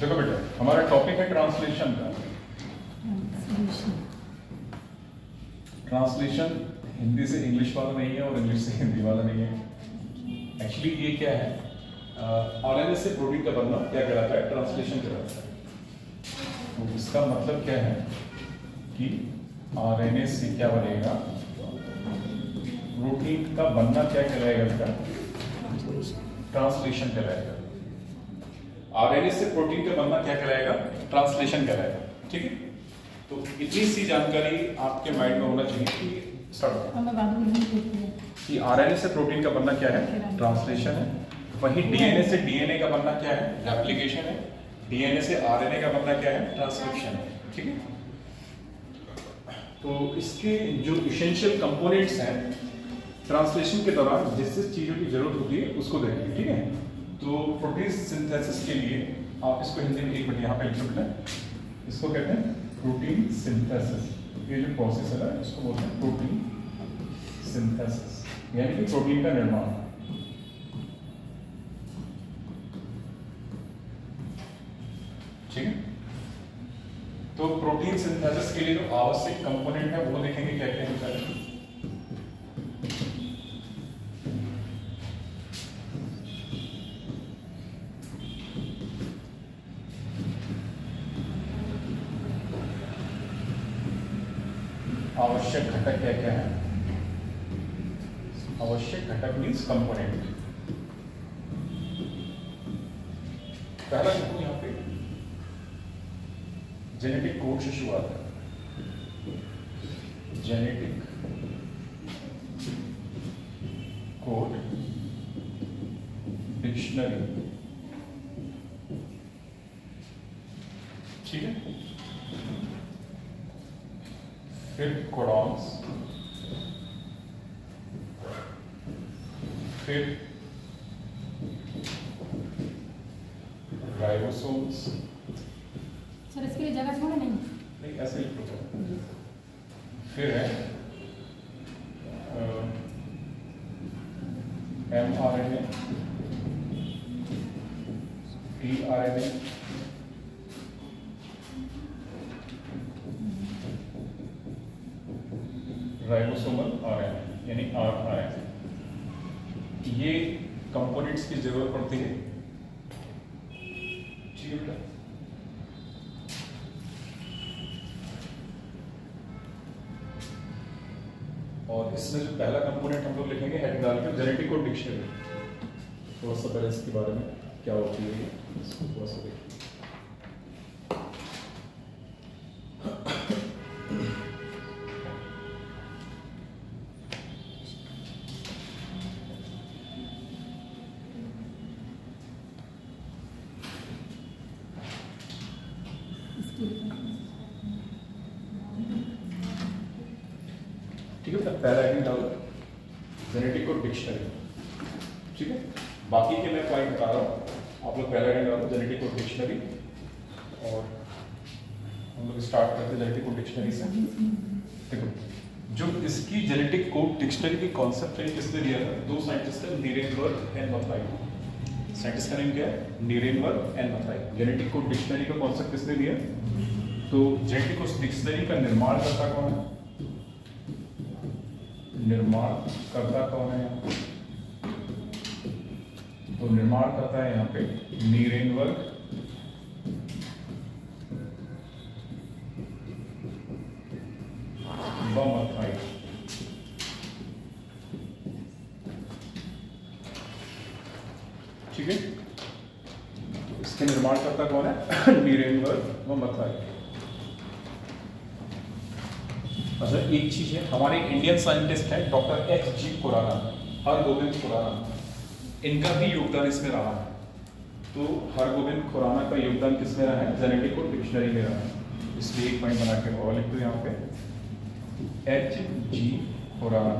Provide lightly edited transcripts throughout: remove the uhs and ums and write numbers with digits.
देखो बेटा, हमारा टॉपिक है ट्रांसलेशन का। ट्रांसलेशन हिंदी से इंग्लिश वाला नहीं है और इंग्लिश से हिंदी वाला नहीं है। एक्चुअली ये क्या है, आरएनए से प्रोटीन का बनना क्या कहलाता है? ट्रांसलेशन कहलाता है। तो इसका मतलब क्या है कि आरएनए से क्या बनेगा, प्रोटीन का बनना क्या कहलाएगा बेटा? ट्रांसलेशन कहलाएगा। आरएनए से प्रोटीन का बनना क्या कहलाएगा? ट्रांसलेशन कहलाएगा। ठीक है, तो इतनी सी जानकारी आपके माइंड में होना चाहिए कि आरएनए से प्रोटीन का बनना क्या है? ट्रांसलेशन है। वहीं डीएनए से डीएनए का बनना क्या है? रेप्लिकेशन है। डीएनए से आरएनए का बनना क्या है? ट्रांसक्रिप्शन है। ठीक है, तो इसके जो इसेंशियल कंपोनेंट्स हैं ट्रांसलेशन के दौरान जिस जिस चीजों की जरूरत होती है उसको देखेंगे। ठीक है, तो प्रोटीन सिंथेसिस के लिए आप इसको हिंदी में एक मिनट यहाँ पे लिख सकते हैं। इसको कहते हैं प्रोटीन सिंथेसिस। ये जो प्रोसेस है इसको बोलते हैं प्रोटीन सिंथेसिस, यानी कि प्रोटीन का निर्माण। ठीक है, तो प्रोटीन सिंथेसिस के लिए जो आवश्यक कंपोनेंट है वो देखेंगे क्या क्या होता है। आवश्यक घटक क्या क्या है? आवश्यक घटक मीन्स कंपोनेंट। पहला देखो यहाँ पे जेनेटिक कोड से शुरुआत है। Genetic code dictionary. ठीक है, फिर कोडॉन्स, फिर राइबोसोम्स। सर इसके लिए जगह छोड़े नहीं ऐसे ही लिखो। फिर है mRNA, tRNA, राइबोसोमल आरएनए यानी आरआरएनए। ये कंपोनेंट्स की जरूरत पड़ती है। ठीक है बेटा, और इसमें जो पहला कंपोनेंट हम लोग लिखेंगे हेड डाल के जेनेटिक कोड डिक्शनरी। थोड़ा सा पहले इसके बारे में क्या होती है इसको थोड़ा सा देखिए। ठीक है, पहला हेडिंग डालो जेनेटिक कोड डिक्शनरी। ठीक है, बाकी के मैं पॉइंट बता रहा हूँ, आप लोग पहला हेडिंग डालो जेनेटिक कोड डिक्शनरी। और हम लोग स्टार्ट करते हैं जेनेटिक कोड डिक्शनरी से। देखो, जो इसकी जेनेटिक कोड डिक्शनरी की कॉन्सेप्ट है किसने दिया था? दो साइंटिस्ट है, नीरेनबर्ग एंड मथाई। साइंटिस्ट का नेम क्या है? Nirenberg and Mathai. Genetic code dictionary का कॉन्सेप्ट किसने दिया? तो जेनेटिक कोड डिक्शनरी का निर्माण करता कौन है? निर्माण करता कौन है? तो निर्माण करता है यहाँ पे नीरेनबर्ग व मथाई। ठीक है, तो इसके निर्माण करता कौन है? नीरेनबर्ग व मथाई। अच्छा, एक चीज है, हमारे इंडियन साइंटिस्ट है doctor H G Khurana, Hargobind Khurana, इनका भी योगदान इसमें रहा है। तो हरगोविंद खुराना का योगदान किसमें रहा है? जेनेटिक कोड डिक्शनरी में रहा है। इसलिए एक पॉइंट बना के और लिख दो यहाँ पे एच जी खुराना,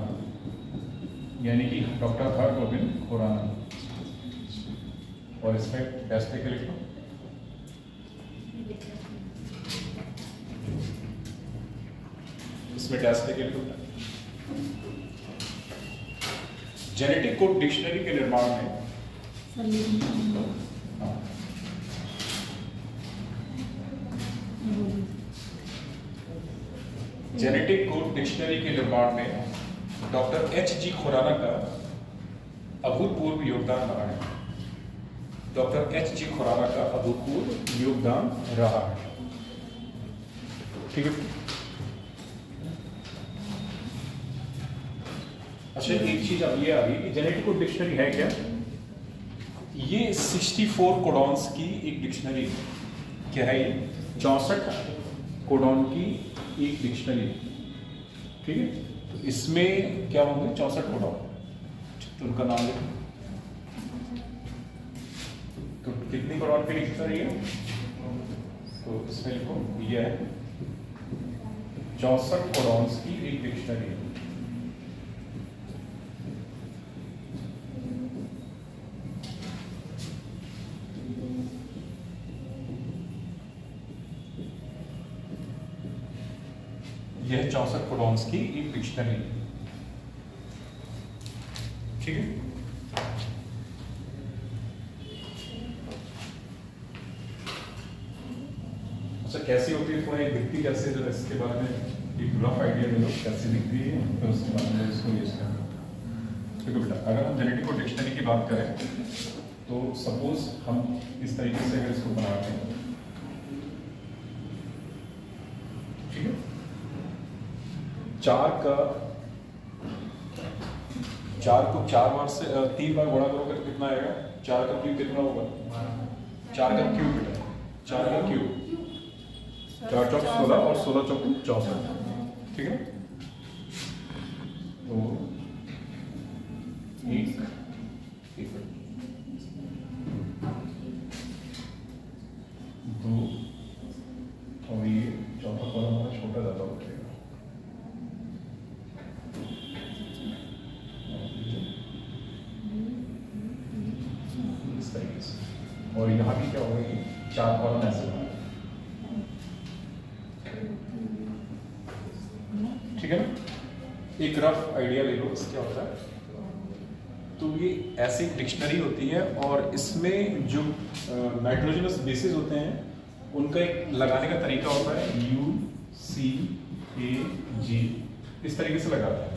यानी कि डॉक्टर हरगोविंद खुराना। और इसमें डैश के लिख लो। इसमें डैश के लिख लो। जेनेटिक कोड डिक्शनरी के निर्माण में जेनेटिक कोड डिक्शनरी के निर्माण में डॉक्टर H.G. खुराना का अभूतपूर्व योगदान रहा है। Doctor H.G. खुराना का अभूतपूर्व योगदान रहा है। ठीक है। अच्छा, एक चीज अब ये आ गई कि जेनेटिक कोड डिक्शनरी है क्या? ये 64 कोडॉन्स की एक डिक्शनरी है। क्या है ये? 64 कोडॉन की एक डिक्शनरी। ठीक है। तो इसमें क्या होंगे? 64 कोडॉन। तो उनका नाम लिखो। तो कितनी कोडॉन की डिक्शनरी है? तो इसमें लिखो, ये है 64 कोडॉन्स की एक डिक्शनरी है। यह 64 कोडॉन्स की एक डिक्शनरी है। ठीक है। अच्छा, कैसी होती है, थोड़ा दिखती कैसे, जरा इसके बारे में एक रफ आइडिया दे दो, कैसे दिखती है, फिर उसके बाद में इसको यूज करना। ठीक है बेटा, अगर हम जेनेटिक कोड डिक्शनरी की बात करें तो सपोज हम इस तरीके से अगर इसको बनाते हैं, ठीक है, 4 को 4 बार से 3 बार गुणा करोगे तो कितना आएगा? 4 का क्यूब कितना होगा? 4 का क्यूब बेटा, 4 का क्यूब 4 चौक 16 और 16 चौक 64। ठीक है। तो 1 2 और ये चौथा कॉलम हमारा छोटा ज़्यादा उठेगा। इस तरीके से। और यहाँ भी क्या होगा कि 4 कॉलम ऐसे बना। ठीक है ना? एक रफ आइडिया ले लो इससे क्या होता है। तो ये ऐसी डिक्शनरी होती है और इसमें जो नाइट्रोजनस बेसिस होते हैं उनका एक लगाने का तरीका होता है UCAG, इस तरीके से लगाते हैं।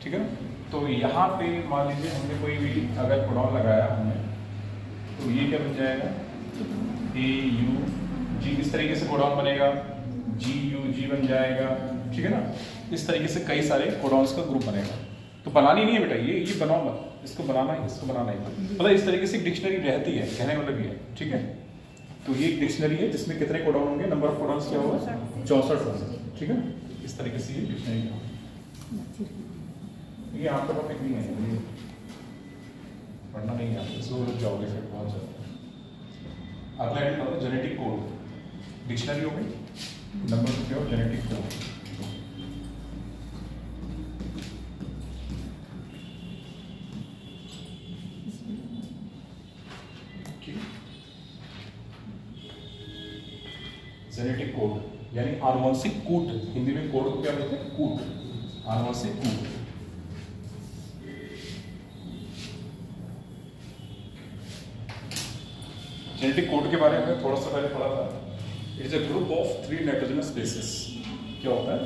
ठीक है ना? तो यहाँ पे मान लीजिए हमने कोई भी अगर कोडॉन लगाया हमने, तो ये क्या बन जाएगा? AUG, इस तरीके से कोडॉन बनेगा। GUG बन जाएगा। ठीक है ना? इस तरीके से कई सारे कोडॉन्स का ग्रुप बनेगा। तो बनानी नहीं है बेटा, ये बनाओ मत, इसको बनाना है, इसको बनाना है। मतलब इस तरीके से डिक्शनरी रहती है, कहने मतलब ये है। ठीक है। तो ये एक डिक्शनरी है जिसमें कितने कोडॉन होंगे? नंबर ऑफ कोडॉन्स क्या होगा? 64 होंगे। ठीक है। इस तरीके से ये डिक्शनरी होगी। ये आपका टॉपिक नहीं है, ये पढ़ना नहीं है, इसको जाओगे फिर बहुत ज़्यादा। अगला आइटम होगा जेनेटिक कोड। डिक्शनरी हो गई, नंबर क्या हो? Genetic code. जेनेटिक कोड यानी आनुवंशिक कूट। हिंदी में कोड को क्या बोलते हैं? कूट, आनुवंशिक कूट। जेनेटिक कोड के बारे में थोड़ा सा पहले पढ़ा था। It is a group of 3 nitrogenous basis. क्या होता है?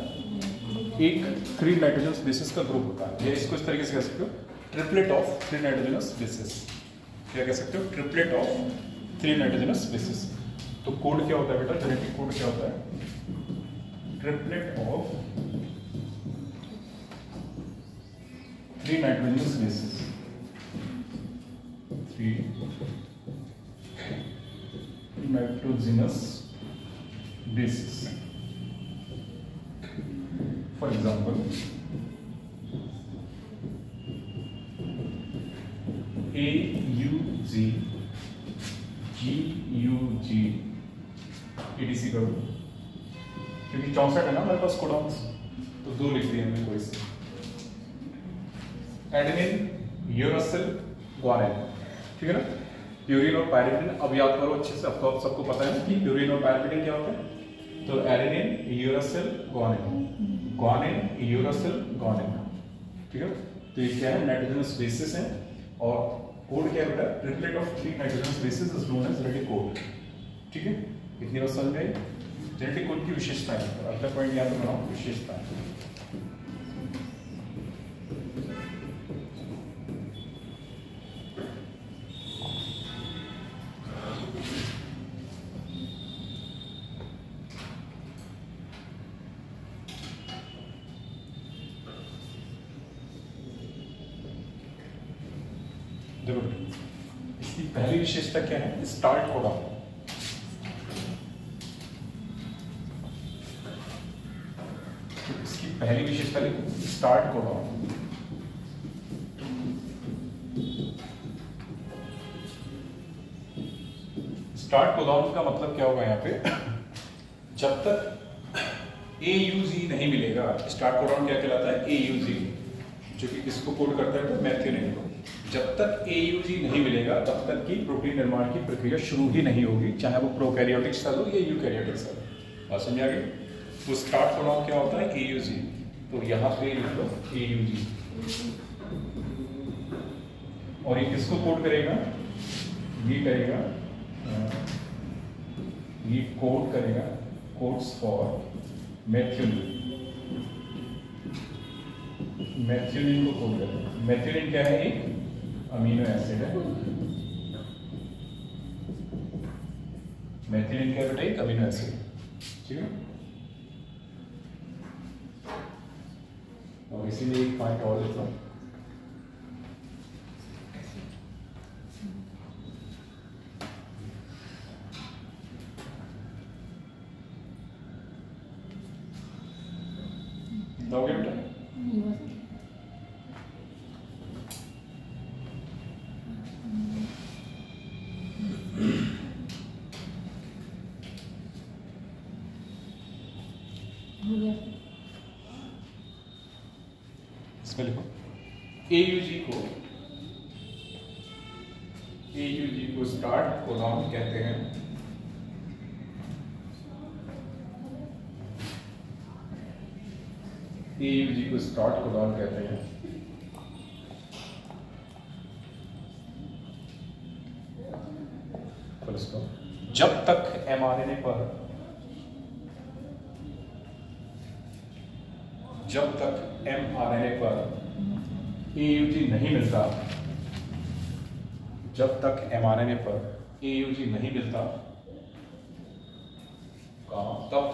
एक 3 नाइट्रोजनस बेसिस का ग्रुप होता है। या इसको इस तरीके से कह सकते हो, ट्रिपलेट ऑफ 3 नाइट्रोजनस बेसिस। क्या कह सकते हो? Triplet of 3 nitrogenous basis. तो कोड क्या होता है बेटा? जेनेटिक कोड क्या होता है? Triplet of 3 nitrogenous basis. 3 nitrogenous basis. For example AUG, GUG, ETC करो, क्योंकि 64 है ना हमारे पास कोडॉन्स, तो 2 लिख दिए हमने कोई से। Adenine, uracil, guanine. ठीक है ना? प्यूरिन और पायरिमिडिन अब याद करो अच्छे से। अब तो आप सबको पता है ना कि प्यूरिन और पायरिमिडिन क्या होते हैं। तो adenine, uracil, guanine, guanine, uracil, guanine. ठीक है। तो ये क्या है? नाइट्रोजनस बेसिस है। और कोड क्या है बेटा? Triplet of 3 nitrogenous bases is known as genetic code. ठीक है। इतनी बात समझ में आई? जेनेटिक कोड की विशेषताएं, अगला पॉइंट यहाँ पे बनाओ विशेषताएं। देखो इसकी पहली विशेषता क्या है, स्टार्ट कोडॉन। इसकी पहली विशेषता लिखो स्टार्ट कोडॉन। स्टार्ट कोडॉन का मतलब क्या होगा यहाँ पे, जब तक AUG नहीं मिलेगा, स्टार्ट कोडॉन क्या कहलाता है, AUG, जो कि किसको कोड करता है, तो मैथ्योनिन को। जब तक AUG नहीं मिलेगा तब तक की प्रोटीन निर्माण की प्रक्रिया शुरू ही नहीं होगी, चाहे वो प्रोकैरियोटिक सेल हो या यूकैरियोटिक सेल। बात समझ आ गई? तो स्टार्ट कोडॉन क्या होता है, AUG। तो यहाँ पे लिख लो AUG, और ये किसको कोड करेगा, ये करेगा, ये कोड करेगा, कोड्स फॉर मैथ्योनिन। मैथ्योनिन को कोड करेगा। मैथ्योनिन क्या है, एक अमीनो एसिड है। मैथिलीन क्या बेटा, एक अमीनो एसिड, ठीक है। और इसीलिए एक पॉइंट और देता हूं, दोगे बेटा? इसमें लिखो AUG को स्टार्ट कोडॉन कहते हैं। AUG को स्टार्ट कोडॉन कहते हैं। जब तक mRNA पर, जब तक mRNA पर AUG नहीं मिलता, जब तक mRNA पर AUG नहीं मिलता, तब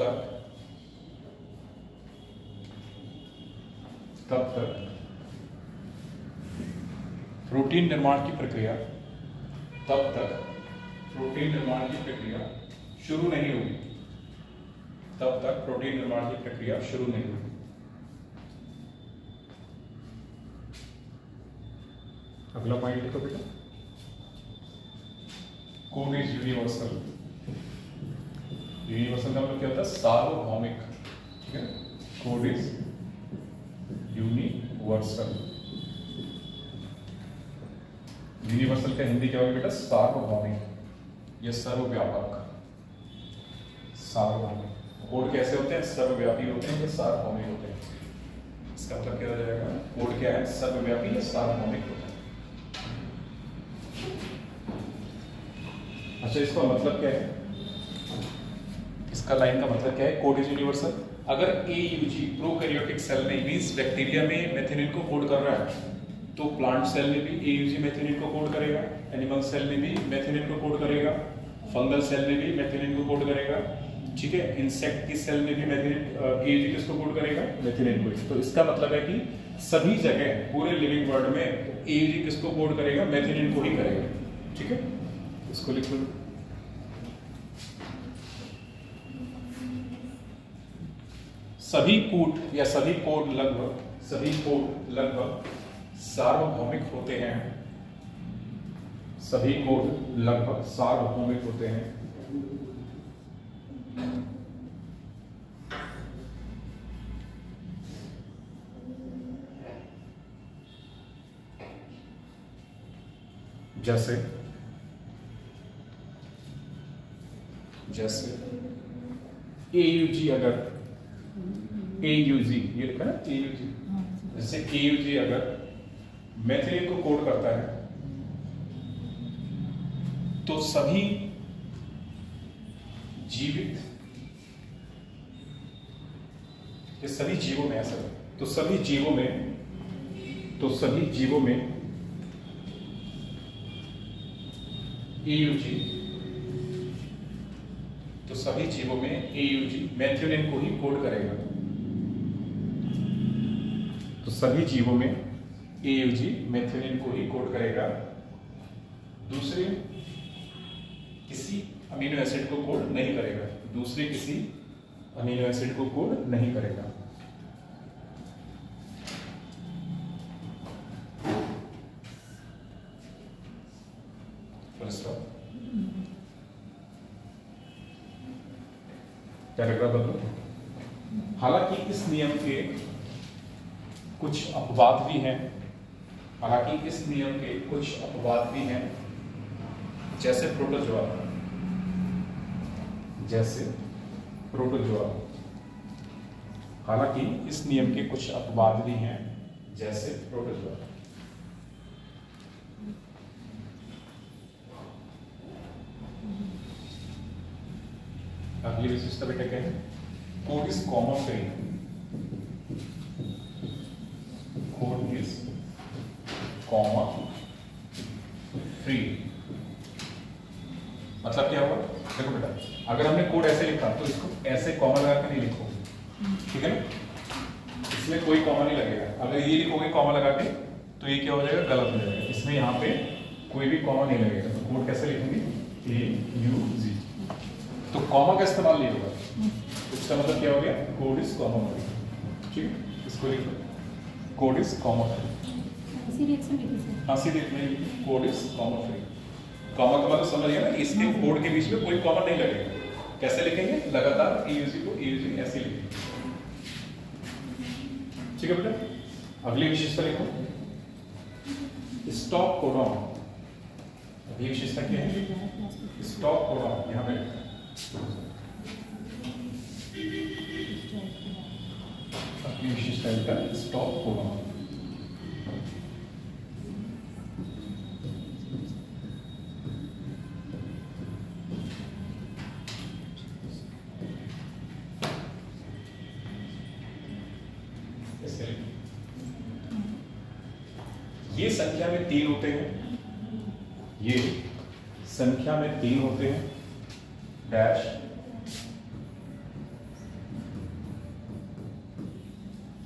तक प्रोटीन निर्माण की प्रक्रिया, तब तक प्रोटीन निर्माण की प्रक्रिया शुरू नहीं होगी, तब तक प्रोटीन निर्माण की प्रक्रिया शुरू नहीं होगी। अगला पॉइंट लिखो बेटा, कोड इज यूनिवर्सल। यूनिवर्सल का मतलब क्या होता है, सार्वभौमिक, ठीक है। Code is universal. यूनिवर्सल का हिंदी क्या होगा बेटा, सार्वभौमिक या सर्वव्यापक। सार्वभौमिक कोड कैसे होते हैं, सर्वव्यापी होते हैं या सार्वभौमिक होते हैं। इसका मतलब क्या हो जाएगा, कोड क्या है, सर्वव्यापी या सार्वभौमिक होता है। अच्छा, इसका मतलब क्या है, इसका लाइन का मतलब क्या है, कोड इज यूनिवर्सल। अगर AUG प्रोकैरियोटिक सेल में मींस बैक्टीरिया में मेथिओनिन को कोड कर रहा है, तो प्लांट सेल में भी AUG मेथिओनिन को कोड करेगा, एनिमल सेल में भी मेथिओनिन को कोड करेगा, फंगल सेल में भी मेथिओनिन को कोड करेगा, ठीक है। इंसेक्ट की सेल में भी मेथिओनिन AUG किसको कोड करेगा, मेथिओनिन को। तो इसका मतलब है कि सभी जगह पूरे लिविंग वर्ल्ड में AUG किसको कोड करेगा, मेथिओनिन को ही करेगा, ठीक है। इसको लिखो, सभी कोड या सभी कोड लगभग सार्वभौमिक होते हैं। सभी कोड लगभग सार्वभौमिक होते हैं। जैसे AUG, अगर AUG ये लिखा ना, AUG, जैसे AUG अगर मेथिओनिन को कोड करता है, तो सभी जीवित ये सभी जीवों में ऐसा है। तो सभी जीवों में AUG, तो सभी जीवों में AUG मेथियोनिन को ही कोड करेगा। तो सभी जीवों में AUG मेथियोनिन को ही कोड करेगा, दूसरे किसी अमीनो एसिड को कोड नहीं करेगा, दूसरे किसी अमीनो एसिड को कोड नहीं करेगा। पैराग्राफ बदलो। हालांकि इस नियम के कुछ अपवाद भी हैं, जैसे प्रोटोजोआ। हालांकि इस नियम के कुछ अपवाद भी हैं, जैसे प्रोटोजोआ। अगली विशेषता बेटा क्या है? Code is comma free. Code is comma free मतलब क्या होगा? देखो बेटा, अगर हमने कोड ऐसे लिखा तो इसको ऐसे कॉमा लगा के नहीं लिखो, ठीक है ना? इसमें कोई कॉमा नहीं लगेगा। अगर ये लिखोगे कॉमा लगा के तो ये क्या हो जाएगा? गलत हो जाएगा। इसमें यहाँ पे कोई भी कॉमा नहीं लगेगा। तो कोड कैसे लिखेंगे? AUG। तो कॉमा का इस्तेमाल नहीं होगा। इसका मतलब क्या हो गया? Code is comma free. ठीक है, इसको लिखो, कोड इज कॉमा फ्री। इसी रिएक्शन लिखिए सर। हाँ, सीधे code is comma free. Comma का मतलब समझ गया ना? इसके कोड के बीच में कोई कॉमा नहीं लगेगा। कैसे लिखेंगे? लगातार AUG को AUG ऐसे लिखेंगे। ठीक है बेटा, अगली विशेषता लिखो, स्टॉप कोडॉन। अगली विशेषता क्या है? Stop codon. यहाँ पे अगली विशेषता लिखा स्टॉप कोडॉन। ये संख्या में 3 होते हैं, ये संख्या में 3 होते हैं डैश।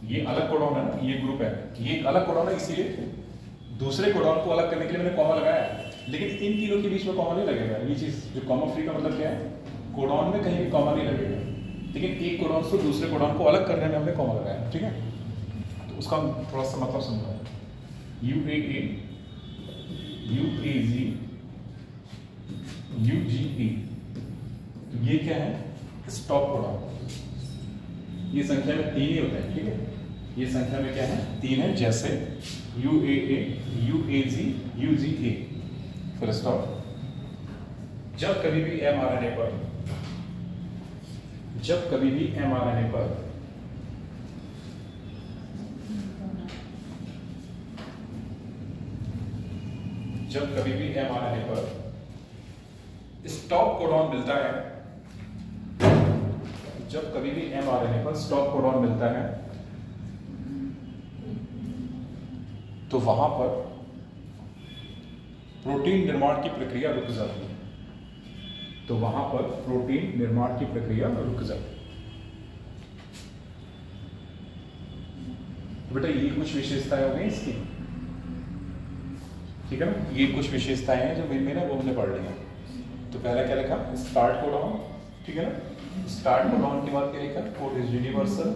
ये अलग कोडॉन है ना, ये ग्रुप है, ये एक अलग कोडॉन है, इसीलिए दूसरे कोडॉन को अलग करने के लिए मैंने कॉमा लगाया है। लेकिन इन तीनों के बीच में कॉमा नहीं लगेगा। ये चीज जो कॉमा फ्री का मतलब क्या है? कोडॉन में कहीं भी कॉमा नहीं लगेगा, लेकिन एक कोडॉन से दूसरे कोडॉन को अलग करने में हमने कॉमा लगाया। ठीक है, तो उसका थोड़ा सा मतलब समझाओ। UAA, UAG, UGP, तो ये क्या है? Stop codon. ये संख्या में 3 ही होते हैं। ठीक है, ये संख्या में क्या है? 3 है, जैसे UAA, UAG, UGA। फिर स्टॉप। जब कभी भी mRNA पर जब कभी भी mRNA पर स्टॉप कोडॉन मिलता है, जब कभी भी mRNA पर स्टॉप कोडॉन मिलता है, तो वहां पर प्रोटीन निर्माण की प्रक्रिया रुक जाती है। तो वहां पर प्रोटीन निर्माण की प्रक्रिया रुक जाती है। बेटा ये कुछ विशेषताएं हो गई इसकी, ठीक है ना? ये कुछ विशेषताएं हैं जो में ना वो हमने पढ़ ली हैं। तो पहला क्या लिखा? Start codon. ठीक है ना? स्टार्ट कोडॉन के बाद क्या लिखा? कोड इज यूनिवर्सल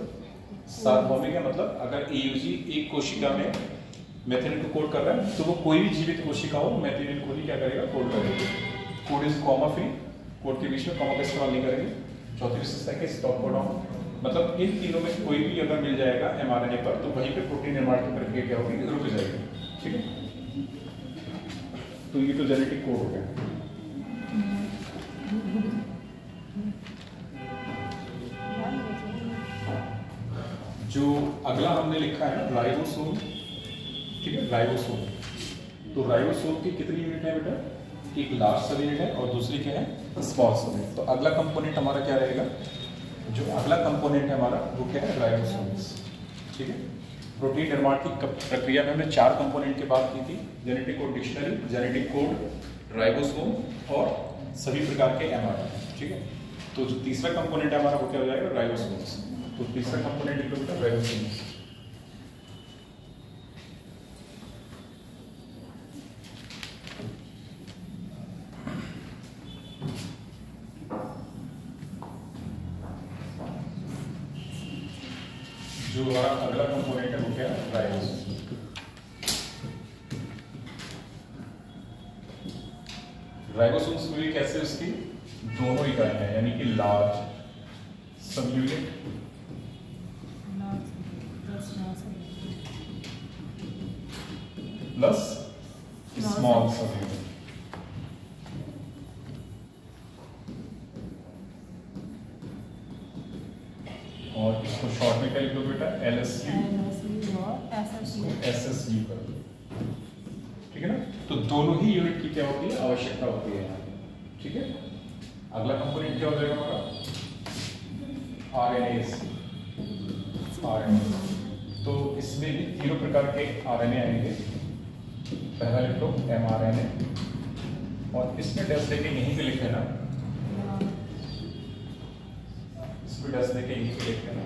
सार्वभौमिक है, मतलब अगर AUG एक कोशिका में मेथियोनिन को कोड कर रहा है तो वो कोई भी जीवित कोशिका हो मेथियोनिन को ही क्या करेगा? कोड करेगा। Code is comma free, code के बीच में कॉमा का इस्तेमाल नहीं करेंगे। चौथी विशेषता है स्टॉप कोडॉन, मतलब इन तीनों में कोई भी अगर मिल जाएगा mRNA पर तो वहीं पे प्रोटीन निर्माण की प्रक्रिया क्या होगी? रुक जाएगी। ठीक है, तो ये तो जेनेटिक कोड हो गया। जो अगला हमने लिखा है राइबोसोम। ठीक है, राइबोसोम। तो राइबोसोम की कितनी यूनिट है बेटा? एक लार्ज सब यूनिट है और दूसरी क्या है? Small subunit. तो अगला कंपोनेंट हमारा क्या रहेगा? जो अगला कंपोनेंट है हमारा वो क्या है, राइबोसोम्स। ठीक है, प्रोटीन निर्माण की प्रक्रिया में हमने 4 कंपोनेंट की बात की थी, genetic code dictionary, genetic code, ribosome और सभी प्रकार के एमआरएनए। ठीक है, तो जो तीसरा कंपोनेंट है हमारा वो क्या हो जाएगा, राइबोसोम्स। तो तीसरा कंपोनेंट लिख लो बेटा, राइबोसोम्स। जो हमारा अगला कंपोनेंट है वो क्या है, राइबोसोम। राइबोसोम्स में भी कैसे उसकी दोनों इकाइयां हैं, यानी कि लार्ज सब यूनिट प्लस स्मॉल सब यूनिट। और इसको शॉर्ट में क्या लिख लो बेटा, LSU और SSU कर दो। ठीक है ना, तो दोनों ही यूनिट की क्या होती है, आवश्यकता होती है यहाँ पे। ठीक है, अगला कंपोनेंट क्या हो जाएगा हमारा, RNAs। तो इसमें भी तीनों प्रकार के RNA आएंगे। पहला लिख लो mRNA, और इसमें डैश देके यहीं पे लिख लेना, इसमें डैश देके यहीं पे लिख लेना।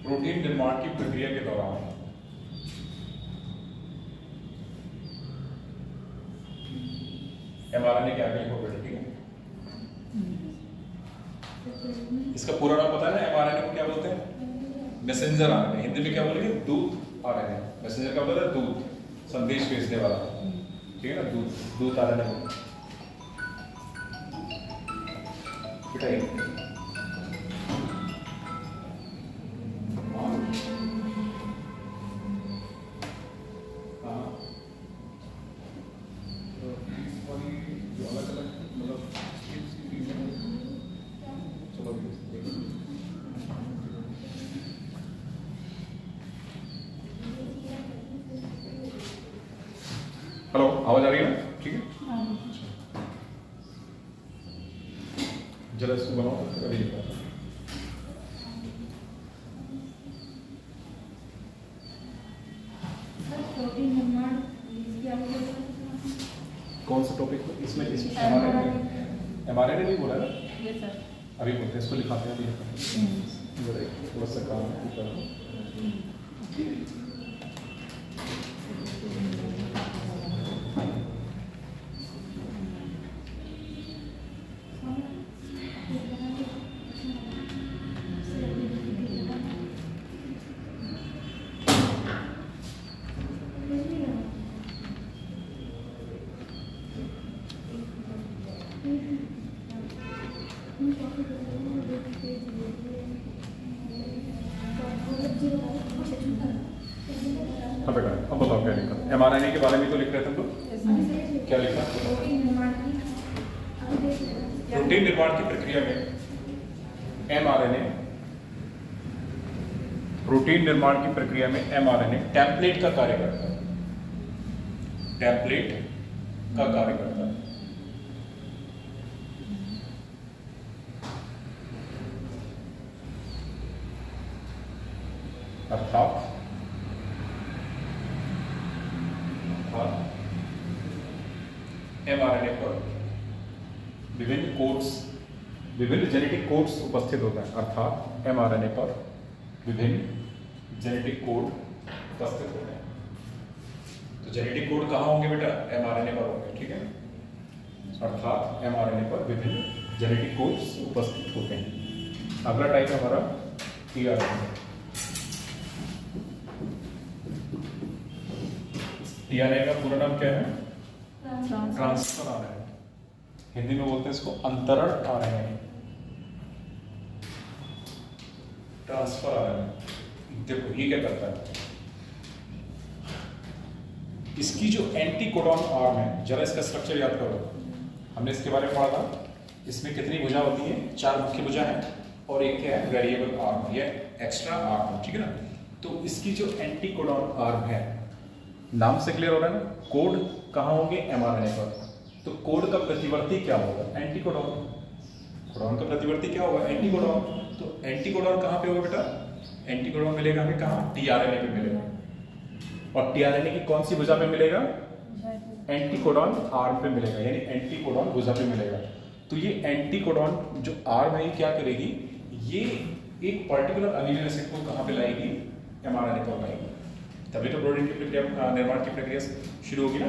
प्रोटीन निर्माण की प्रक्रिया के दौरान mRNA के आगे लिखो बेटा। ठीक है, इसका पूरा नाम पता है ना, mRNA को क्या बोलते हैं, मैसेंजर RNA। हिंदी में क्या बोलेंगे, दूत RNA। मैसेंजर का मतलब है दूत, संदेश भेजने वाला। ठीक है ना, दूत RNA बेटा। हेलो, आवाज आ रही है ना? ठीक है, जरा इसको बनाओ तो अभी लिखा। कौन सा टॉपिक इसमें mRNA नहीं बोला ना? Yes sir. अभी बोलते हैं, इसको लिखाते हैं, अभी लिखाते हैं। जरा थोड़ा सा काम है। हाँ बेटा, अब बताओ क्या लिखा। mRNA के बारे में तो लिख रहे थे तुम लोग, क्या लिखा? प्रोटीन निर्माण की प्रक्रिया में mRNA, प्रोटीन निर्माण की प्रक्रिया में mRNA टेम्पलेट का कार्य करता है। टेम्पलेट का कार्य करता है। अर्थात mRNA पर विभिन्न जेनेटिक कोड्स उपस्थित होते हैं। अर्थात mRNA पर विभिन्न जेनेटिक कोड उपस्थित होते हैं। तो जेनेटिक कोड कहाँ होंगे बेटा? mRNA पर होंगे। ठीक है, अर्थात mRNA पर विभिन्न जेनेटिक कोड्स उपस्थित होते हैं। अगला टाइप है हमारा tRNA। tRNA का पूरा नाम क्या है? Transfer RNA। हिंदी में बोलते हैं इसको अंतरण RNA। Transfer RNA। देखो ये क्या करता है, इसकी जो एंटी कोडॉन आर्म है, जरा इसका स्ट्रक्चर याद करो। हमने इसके बारे में पढ़ा था। इसमें कितनी भुजा होती है? 4 मुख्य भुजा है और एक क्या है? वेरिएबल आर्म या एक्स्ट्रा आर्म। ठीक है ना, तो इसकी जो एंटी कोडॉन आर्म है, नाम से क्लियर हो रहा है ना, कोड कहाँ होंगे, mRNA पर। तो कोड का प्रतिवर्ती क्या होगा, एंटी कोडॉन। कोडॉन का प्रतिवर्ती क्या होगा, एंटी कोडॉन। तो एंटी कोडॉन कहाँ पे होगा बेटा, एंटी कोडॉन मिलेगा हमें कहाँ, टीआरएनए पे मिलेगा। और टीआरएनए की कौन सी भुजा पे मिलेगा, एंटी कोडॉन आर्म पे मिलेगा, यानी एंटी कोडॉन भुजा पे मिलेगा। तो ये एंटी कोडॉन जो आर्म है ये क्या करेगी, ये एक पर्टिकुलर अमीनो एसिड को कहाँ पे लाएगी, mRNA पर लाएगी। तभी तो प्रोटीन की प्रक्रिया, निर्माण की प्रक्रिया शुरू होगी ना।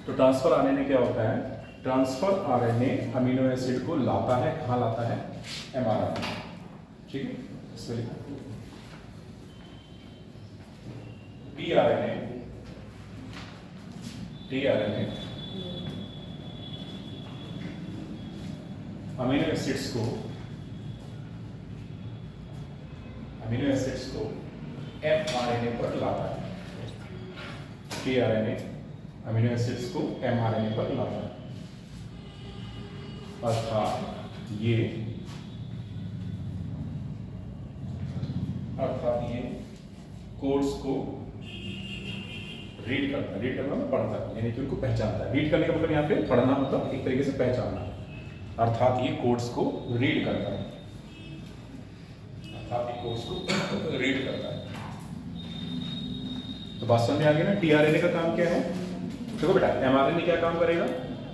तो ट्रांसफर आरएनए क्या होता है, ट्रांसफर आरएनए अमीनो एसिड को लाता है, कहाँ लाता है, mRNA। ठीक है, इसको लिखो टीआरएनए अमीनो एसिड्स को mRNA पर लाता है। टीआरएनए अमीनो एसिड्स को mRNA पर लाता है, अर्थात ये कोड्स को रीड करता है। रीड करना मतलब पढ़ता है, यानी कि उनको पहचानता है। रीड करने का मतलब यहाँ पे पढ़ना मतलब एक तरीके से पहचानना, अर्थात ये कोड्स को रीड करता है, तो बात समझ में आ गई ना। टीआरएनए का काम क्या है, देखो बेटा mRNA क्या काम करेगा,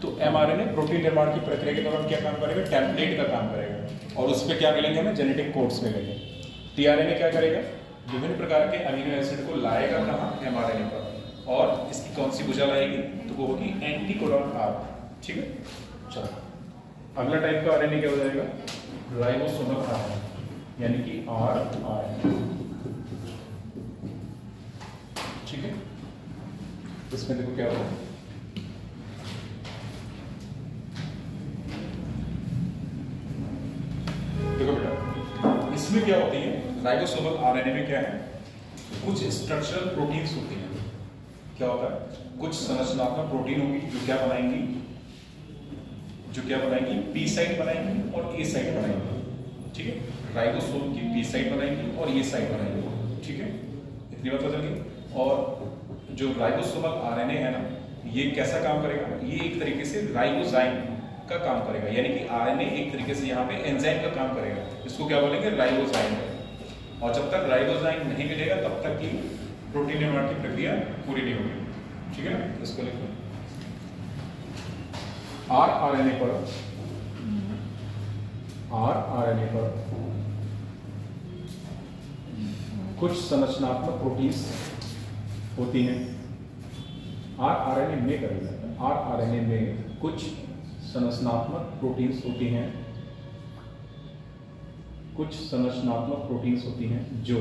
तो mRNA प्रोटीन निर्माण की प्रक्रिया के दौरान क्या काम करेगा, टेम्पलेट का काम करेगा, और उस पर क्या मिलेंगे हमें, जेनेटिक कोड्स मिलेंगे। टीआरएनए क्या करेगा, विभिन्न प्रकार के अमीनो एसिड को लाएगा कहाँ, mRNA पर, और इसकी कौन सी भुजा लाएगी, तो वो होगी एंटी कोडॉन आर्म। ठीक है, चलो अगला टाइप का आरएनए क्या हो जाएगा, राइबोसोमल आरएनए, यानी कि आरआरएनए। ठीक है, इसमें देखो क्या होगा, देखो बेटा इसमें क्या होती है, राइबोसोमल आरएनए में क्या है, कुछ स्ट्रक्चरल प्रोटीन्स होती हैं। क्या होता है, कुछ संरचनात्मक प्रोटीन होगी जो क्या बनाएंगी, पी साइट बनाएंगी और ए साइट बनाएंगी। ठीक है, राइबोसोम की पी साइट बनाएंगी और ए साइट बनाएंगी। ठीक है, इतनी बात समझ गई। और जो राइबोसोमल आरएनए है ना, ये कैसा काम करेगा, ये एक तरीके से राइबोजाइम का काम करेगा, यानी कि आरएनए एक तरीके से यहाँ पे एंजाइम का काम करेगा। इसको क्या बोलेंगे, राइबोजाइम। और जब तक राइबोजाइम नहीं मिलेगा तब तक की प्रोटीन निर्माण की प्रक्रिया पूरी नहीं होगी। ठीक है ना, इसको लिखो आरआरएनए पर कुछ संरचनात्मक प्रोटीन्स होती हैं। आरआरएनए में करेगा, आरआरएनए में कुछ संरचनात्मक प्रोटीन्स होती हैं, कुछ संरचनात्मक प्रोटीन्स होती हैं जो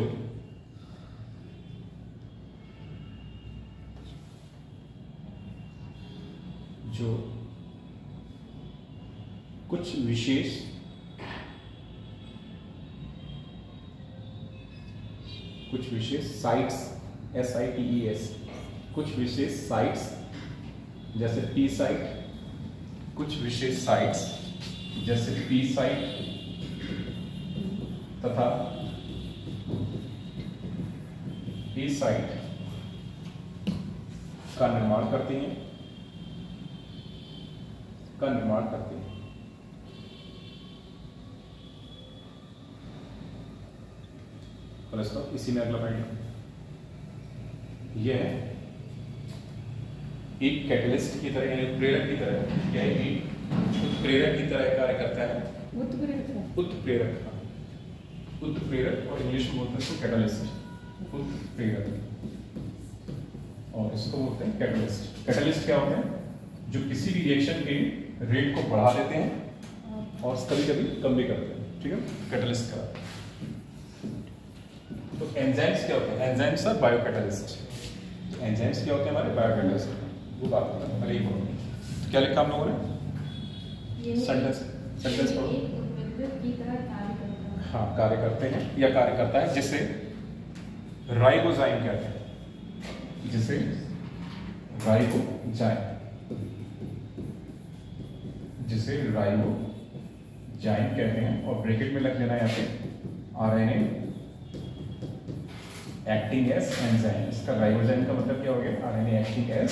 कुछ विशेष साइट्स, SITES, कुछ विशेष साइट्स जैसे पी साइट, तथा ए साइट का निर्माण करती हैं। इसी में अगला पॉइंट, यह एक कैटलिस्ट की तरह, यानी प्रेरक की तरह, क्या है, एक उत्प्रेरक की तरह कार्य करता है। उत्प्रेरक और इंग्लिश में बोलते हैं इसको कैटलिस्ट, उत्प्रेरक, और इसको बोलते हैं कैटलिस्ट। कैटलिस्ट क्या होते हैं, जो किसी भी रिएक्शन के रेट को बढ़ा देते हैं और कभी कभी कम भी करते हैं। ठीक है, कैटलिस्ट का। तो एंजाइम्स क्या होते हैं, एंजाइम्स आर बायोकैटलिस्ट। तो एंजाइम्स क्या होते हैं हमारे, बायोकैटलिस्ट। वो बात करते हैं, पहले ही बोलो। तो क्या लिखा हम लोगों ने, सेंटेंस पढ़ो। हाँ, कार्य करते हैं या कार्य करता है, जिसे राइबोजाइम कहते हैं, जिसे राइबोजाइम कहते हैं। और ब्रैकेट में लग लेना यहाँ पे आरएनए एक्टिंग एज एंजाइम। इसका राइबोजाइम का मतलब क्या हो गया? आरएनए एक्टिंग एज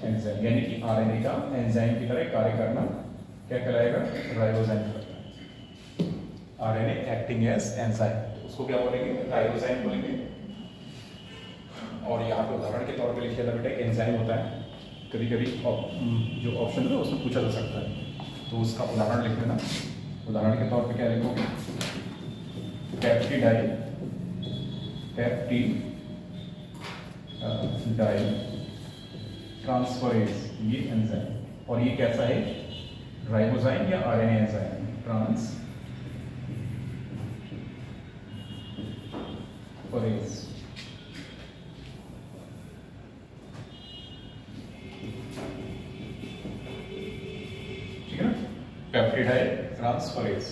एंजाइम, यानी कि आरएनए का एंजाइम की तरह कार्य करना क्या कहलाएगा? राइबोजाइम कहलाएगा। आरएनए एक्टिंग एज एंजाइम, तो उसको क्या बोलेंगे? राइबोजाइम बोलेंगे। और यहाँ पे उदाहरण के तौर पे लिखा था बेटा, एक एंजाइम होता है, कभी कभी जो ऑप्शन है उसमें पूछा जा सकता है, तो उसका उदाहरण लिख लेना। उदाहरण के तौर पे क्या लिखोगे? पेप्टिडाइल ट्रांसफरेज, ये एंजाइम। और ये कैसा है? राइबोजाइम या आरएनए एंजाइम? ट्रांसफरेज। ठीक है ना? पेप्टिडाइल ट्रांसफरेज,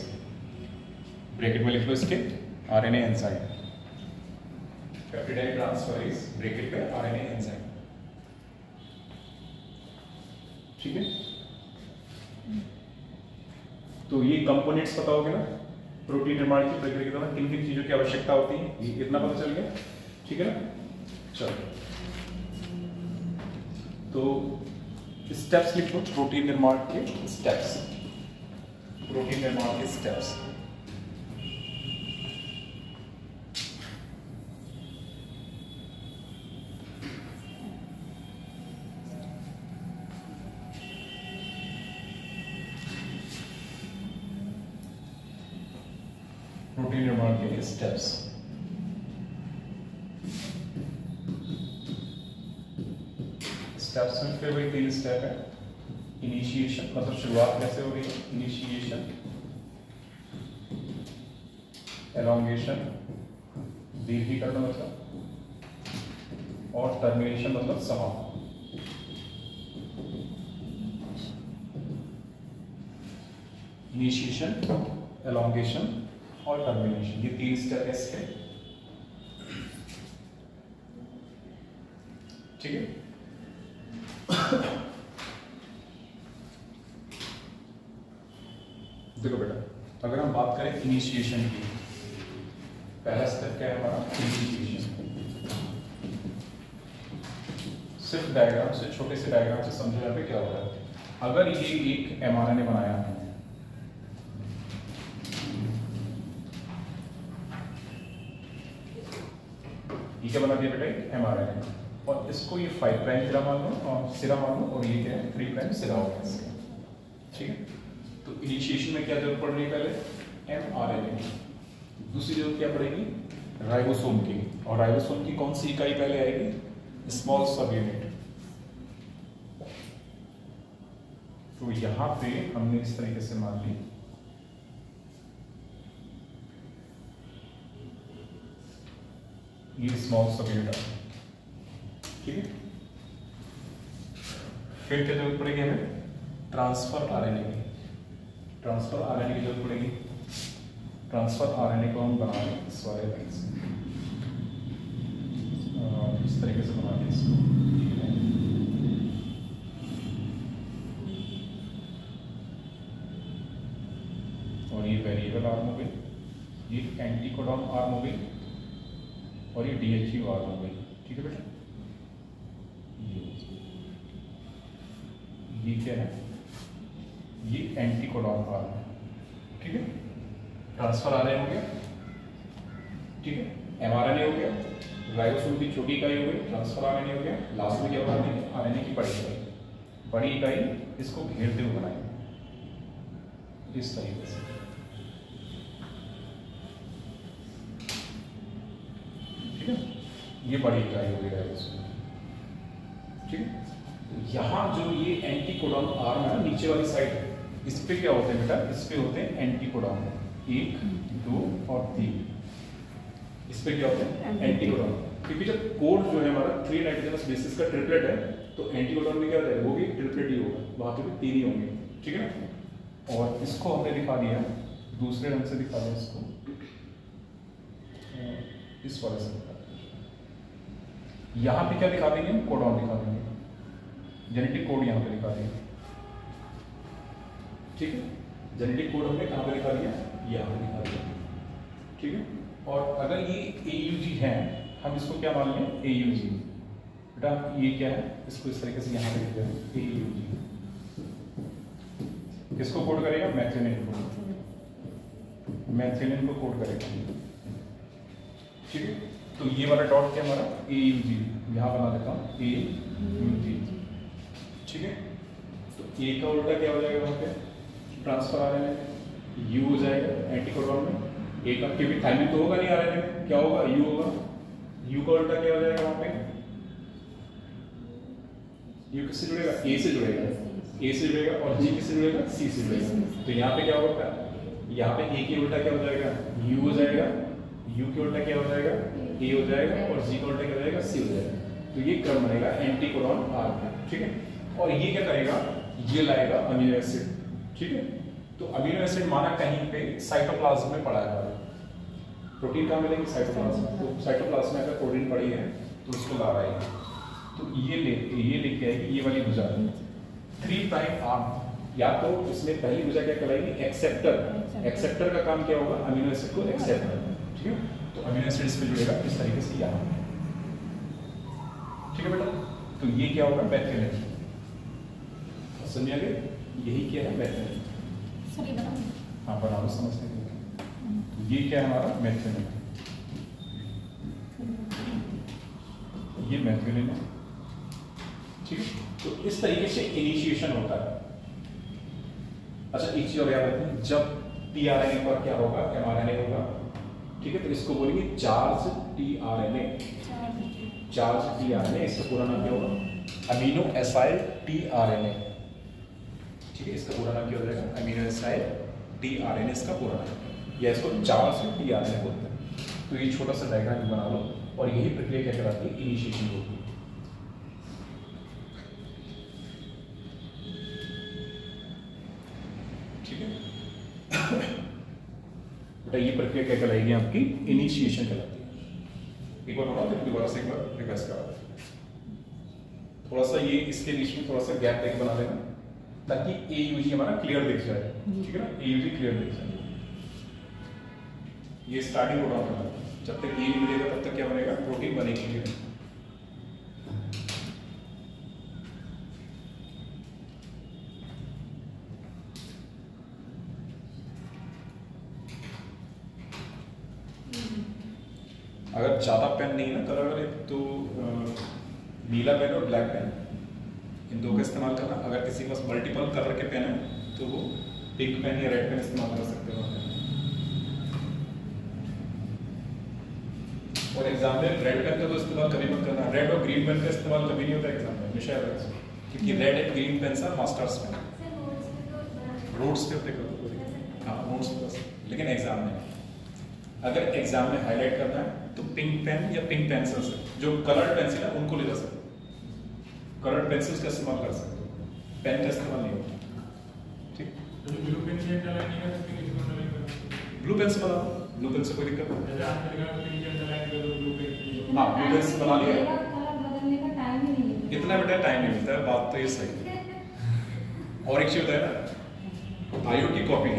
ब्रैकेट में लिख लो इसके, RNA enzyme. Peptidyl transferase bracket पे आरएनए एंजाइम। ठीक है, तो ये कंपोनेंट्स पता होगा ना प्रोटीन निर्माण की प्रक्रिया के दौरान किन किन चीजों की आवश्यकता होती है, ये इतना पता चल गया। ठीक है ना? चलो, तो स्टेप्स लिखो, प्रोटीन निर्माण के स्टेप्स। प्रोटीन निर्माण के स्टेप्स। प्रोटीन निर्माण के स्टेप्स। स्टेप्स में फिर वही 3 स्टेप है। इनिशिएशन, मतलब शुरुआत कैसे हो रही है? इनिशिएशन, एलोंगेशन, दीर्घीकरण मतलब, और टर्मिनेशन मतलब समाप्त। इनिशिएशन, एलोंगेशन और टर्मिनेशन, ये 3 स्टेप है इसके। ठीक है, देखो बेटा, अगर हम बात करें इनिशिएशन की, पहला स्टेप क्या है हमारा? इनिशिएशन। सिर्फ डायग्राम से, छोटे से डायग्राम से समझो यहाँ पे क्या हो रहा है। अगर ये एक एमआरएनए बनाया है, ये क्या बना दिया बेटा? एक एमआरएनए, और इसको ये 5 प्राइम सिरा मान लो और सिरा मान लो, और ये क्या है? 3 प्राइम सिरा हो गया इसका। ठीक है, तो इनिशिएशन में क्या जरूरत पड़ रही है? पहले एमआरएनए की। दूसरी जरूरत क्या पड़ेगी? राइबोसोम की। और राइबोसोम की कौन सी इकाई पहले आएगी? Small subunit. तो यहां पे हमने इस तरीके से मान ली, ये स्मॉल सब यूनिट। ठीक है, फिर क्या जरूरत पड़ेगी हमें? ट्रांसफर आरएनए की। ट्रांसफर आरएनए की जरूरत पड़ेगी। ट्रांसफर आरएनए को हम बना लें इस वाले ढंग से, इस तरीके से बना लें इसको। और ये वेरिएबल आर्म हो गई, ये एंटीकोडॉन आर्म हो गई, और ये डीएचयू आर्म हो गई। ठीक है बेटा, ये क्या है? ये एंटीकोडॉन आर्म है। ठीक है, ट्रांसफर आरएनए हो गया। ठीक है, एमआरएनए हो गया, राइबोसोम की छोटी इकाई हो गई, ट्रांसफर आरएनए हो गया। लास्ट में क्या बना देंगे? आरएनए की बड़ी इकाई। बड़ी इकाई इसको घेरते हुए बनाएंगे इस तरीके से। ठीक है, ये बड़ी इकाई हो गई राइबोसोम। ठीक है, यहाँ जो ये एंटीकोडॉन आर्म है ना, नीचे वाली साइड, इस पे क्या होते हैं बेटा? इस पे होते हैं एंटीकोडॉन, 1, 2 और 3। इस पे क्या होते हैं? एंटीकोडॉन। क्योंकि जब कोड जो है हमारा 3 नाइट्रोजनस बेसिस का ट्रिपलेट है, तो एंटीकोडॉन में क्या होता है? वो भी ट्रिपलेट ही होगा, वहां पे भी 3 ही होंगे। ठीक है ना? और इसको हमने दिखा दिया, दूसरे रंग से दिखा दिया इसको, इस वाले से दिखा दिया। यहाँ पे क्या दिखा देंगे? कोडॉन दिखा देंगे, जेनेटिक कोड यहाँ पे दिखा देंगे। ठीक है, जेनेटिक कोड हमने कहाँ पे दिखा दिया? यहाँ पे दिखा दिया। ठीक है, और अगर ये AUG है हम इसको क्या मान लें, AUG। बेटा ये क्या है, इसको इस तरीके से यहाँ पे लिखते हैं AUG। किसको कोड करेगा, मैथियोनिन को, मैथियोनिन को कोड करेगा। ठीक है, तो ये वाला डॉट क्या हमारा AUG, यहाँ बना देता हूँ AUG। ठीक है, तो A का उल्टा क्या हो जाएगा वहाँ पे, ट्रांसफर आ रहे हैं U हो जाएगा एंटीकोडॉन में। A का क्योंकि थाइमिन तो होगा नहीं आ रहे हैं, क्या होगा U होगा, U का उल्टा क्या हो जाएगा वहाँ पे, U किससे जुड़ेगा, A से जुड़ेगा, A से जुड़ेगा, और G किससे जुड़ेगा, C से जुड़ेगा। तो यहाँ पे क्या होगा, यहाँ पे A के उल्टा क्या हो जाएगा, U हो जाएगा, U के उल्टा क्या हो जाएगा, A हो जाएगा, और G का उल्टा क्या हो जाएगा, C हो जाएगा। तो ये क्रम बनेगा एंटीकोडॉन R में। ठीक है, और ये क्या करेगा, ये लाएगा अमीनो एसिड। ठीक है, तो अमीनो एसिड माना कहीं पे साइटोप्लाज्म में पड़ा है, प्रोटीन कहाँ मिलेगी, साइटोप्लाज्म। तो साइटोप्लाज्म में अगर प्रोटीन पड़ी है तो उसको ला रहा है, तो ये लेके आएगी ये वाली भुजा 3 प्राइम आर्म, या तो इसमें पहली भुजा क्या कहलाएगी, एक्सेप्टर। एक्सेप्टर का काम क्या होगा, अमीनो एसिड को एक्सेप्ट करना। ठीक है, तो अमीनो एसिड इसमें जुड़ेगा इस तरीके से यहाँ। ठीक है बेटा, तो ये क्या होगा, मैथियोनिन। समझ आ गए, यही क्या है, मैथियोनिन। हाँ बना दो, समझते हैं। तो ये क्या है हमारा, मैथियोनिन। ये मैथियोनिन है। ठीक है, तो इस तरीके से इनिशिएशन होता है। अच्छा एक चीज और याद रखना, जब tRNA पर क्या होगा, mRNA होगा। ठीक है, तो इसको बोलेंगे चार्ज tRNA। चार्ज tRNA, इसका पूरा नाम क्या होगा, अमीनो एसाइल tRNA। ठीक है, इसका पूरा नाम क्या हो जाएगा, अमीनो एसाइल tRNA इसका पूरा नाम, या इसको चार्ज tRNA बोलते हैं। तो ये छोटा सा डायग्राम बना लो, और यही प्रक्रिया क्या कहलाती है, इनिशिएशन होती है। ठीक है, बेटा ये प्रक्रिया क्या कहलाएगी आपकी, इनिशिएशन कहलाती है। एक बार बनाओ, फिर दोबारा से एक बार रिक्वेस्ट करा, थोड़ा सा ये इसके बीच में थोड़ा सा गैप एक बना लेना, ताकि AUG हमारा क्लियर दिख जाए। ठीक है ना, AUG क्लियर दिख जाए। ये स्टार्टिंग कोडॉन करना, जब तक ये नहीं मिलेगा तब तक क्या बनेगा, प्रोटीन बनेगी नहीं। अगर ज़्यादा पेन नहीं ना कलर वाले, तो नीला पेन और ब्लैक पेन, इन दो का इस्तेमाल करना। अगर किसी के पास मल्टीपल कलर के पेन है तो वो पिंक पेन या रेड पेन इस्तेमाल कर सकते हो। और एग्जाम में रेड पेन का तो इस्तेमाल कभी मत करना, रेड और ग्रीन पेन का इस्तेमाल कभी नहीं होता एग्जाम में, हमेशा याद रखना, क्योंकि रेड एंड ग्रीन पेन सा मास्टर्स पेन, रोड्स पे होते करो। हाँ नोट्स पे, लेकिन एग्जाम में, अगर एग्जाम में हाईलाइट करना है तो पिंक पेन या पिंक पेंसिल से, जो कलर्ड पेंसिल है उनको ले जा सकते हो, कलर्ड पेंसिल्स का इस्तेमाल कर सकते हो, पेन का इस्तेमाल नहीं होता। ठीक, ब्लू पेन से ब्लू पेन से बना, ब्लू पेन से कोई दिक्कत नहीं। हाँ ब्लू पेन से बना लिया, इतना बेटा टाइम नहीं मिलता है, बात तो ये सही है। और एक चीज होता है ना, IOT copy,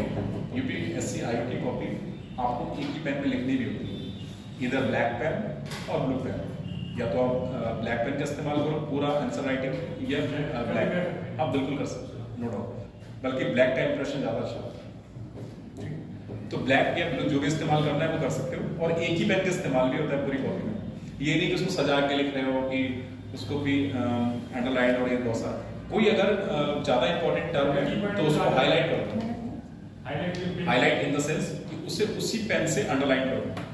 UPSC IOT copy आपको एक ही पेन में लिखनी भी होती है, इधर ब्लैक पेन और ब्लू पेन, या तो आप ब्लैक पेन का इस्तेमाल करो पूरा आंसर राइटिंग, या ब्लैक पेन आप बिल्कुल कर सकते हो, नो डाउट, बल्कि ब्लैक का इंप्रेशन ज़्यादा अच्छा होता है। तो ब्लैक या ब्लू जो भी इस्तेमाल करना है वो कर सकते हो, और एक ही पेन का इस्तेमाल भी होता है पूरी कॉपी में। ये नहीं कि उसको सजा के लिख रहे हो कि उसको भी अंडरलाइन और ये बहुत सारा, कोई अगर ज़्यादा इंपॉर्टेंट टर्म है तो उसको हाईलाइट करो, हाईलाइट इन द सेंस कि उसे उसी पेन से अंडरलाइन करो।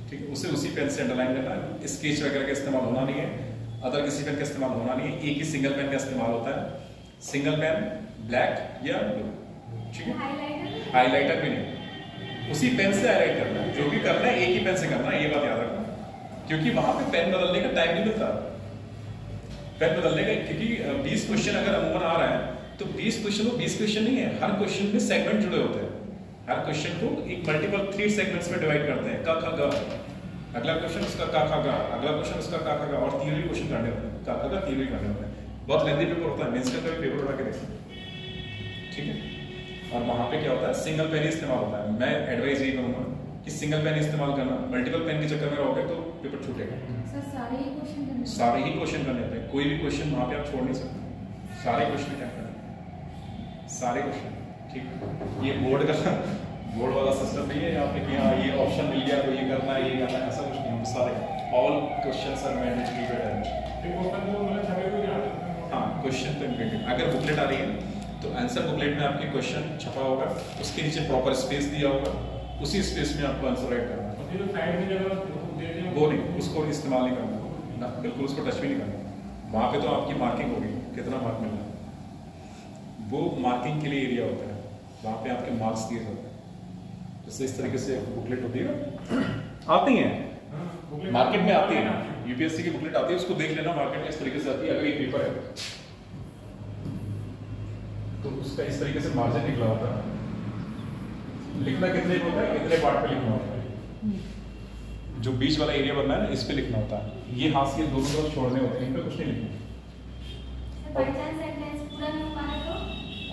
ठीक है, उसे उसी पेन से अंडरलाइन करना है, स्केच वगैरह का इस्तेमाल होना नहीं है, अदर किसी पेन का इस्तेमाल होना नहीं है, एक ही सिंगल पेन का इस्तेमाल होता है, सिंगल पेन ब्लैक या ब्लू। ठीक है, हाईलाइटर भी नहीं, उसी पेन से हाईलाइट करना है, जो भी करना है एक ही पेन से करना है, ये बात याद रखना, क्योंकि वहां पे पेन बदलने का टाइम नहीं मिलता, पेन बदलने का, क्योंकि 20 क्वेश्चन अगर अमूमन आ रहा है तो 20 क्वेश्चन वो 20 क्वेश्चन नहीं है, हर क्वेश्चन में सेगमेंट जुड़े होते हैं, हर क्वेश्चन को एक मल्टीपल 3 सेगमेंट्स में डिवाइड करते हैं, क ख ग, अगला क्वेश्चन उसका क ख ग, अगला क्वेश्चन उसका क ख ग, और थियरी क्वेश्चन करने होते हैं, क ख ग थियरी करने होते हैं, बहुत लेंथी पेपर होता है, मेंस का कभी पेपर उठा के देखो। ठीक है, और वहां पे क्या होता है, सिंगल पेन ही इस्तेमाल होता है। मैं एडवाइस यही करूंगा कि सिंगल पेन इस्तेमाल करना, मल्टीपल पेन के चक्कर में रहोगे तो पेपर छूटेगा। सर सारे ही क्वेश्चन करने सारे ही क्वेश्चन करने होते हैं, कोई भी क्वेश्चन वहाँ पे आप छोड़ नहीं सकते, सारे क्वेश्चन क्या करना, सारे क्वेश्चन। ठीक, ये बोर्ड का बोर्ड वाला सिस्टम नहीं है यहाँ पे कि हाँ ये ऑप्शन मिल गया तो ये करना है, ये करना है, ऐसा कुछ नहीं है। सारे all question are mandatory better. हाँ, क्वेश्चन तो इम्पोर्टेंट। अगर बुकलेट आ रही है तो आंसर बुकलेट में आपके क्वेश्चन छपा होगा, उसके नीचे प्रॉपर स्पेस दिया होगा, उसी स्पेस में आपको आंसर राइट करना है। वो नहीं, उसको इस्तेमाल नहीं करना ना, बिल्कुल उसको टच भी नहीं करना। वहाँ पे तो आपकी मार्किंग होगी, कितना मार्क मिलना है, वो मार्किंग के लिए एरिया होता है, वहाँ पे आपके मार्क्स दिए जाते हैं। जैसे इस तरीके से बुकलेट होती है, आती है मार्केट में, आती है यूपीएससी की बुकलेट आती है, उसको देख लेना, मार्केट में इस तरीके से आती है। अगर ये पेपर है तो उसका इस तरीके से मार्जिन निकला होता है, लिखना कितने होता है, कितने पार्ट पे लिखना होता है, जो बीच वाला एरिया बनना है ना, इस पे लिखना होता है। ये हाथ के दोनों तरफ छोड़ने होते हैं, इन पे कुछ नहीं लिखना।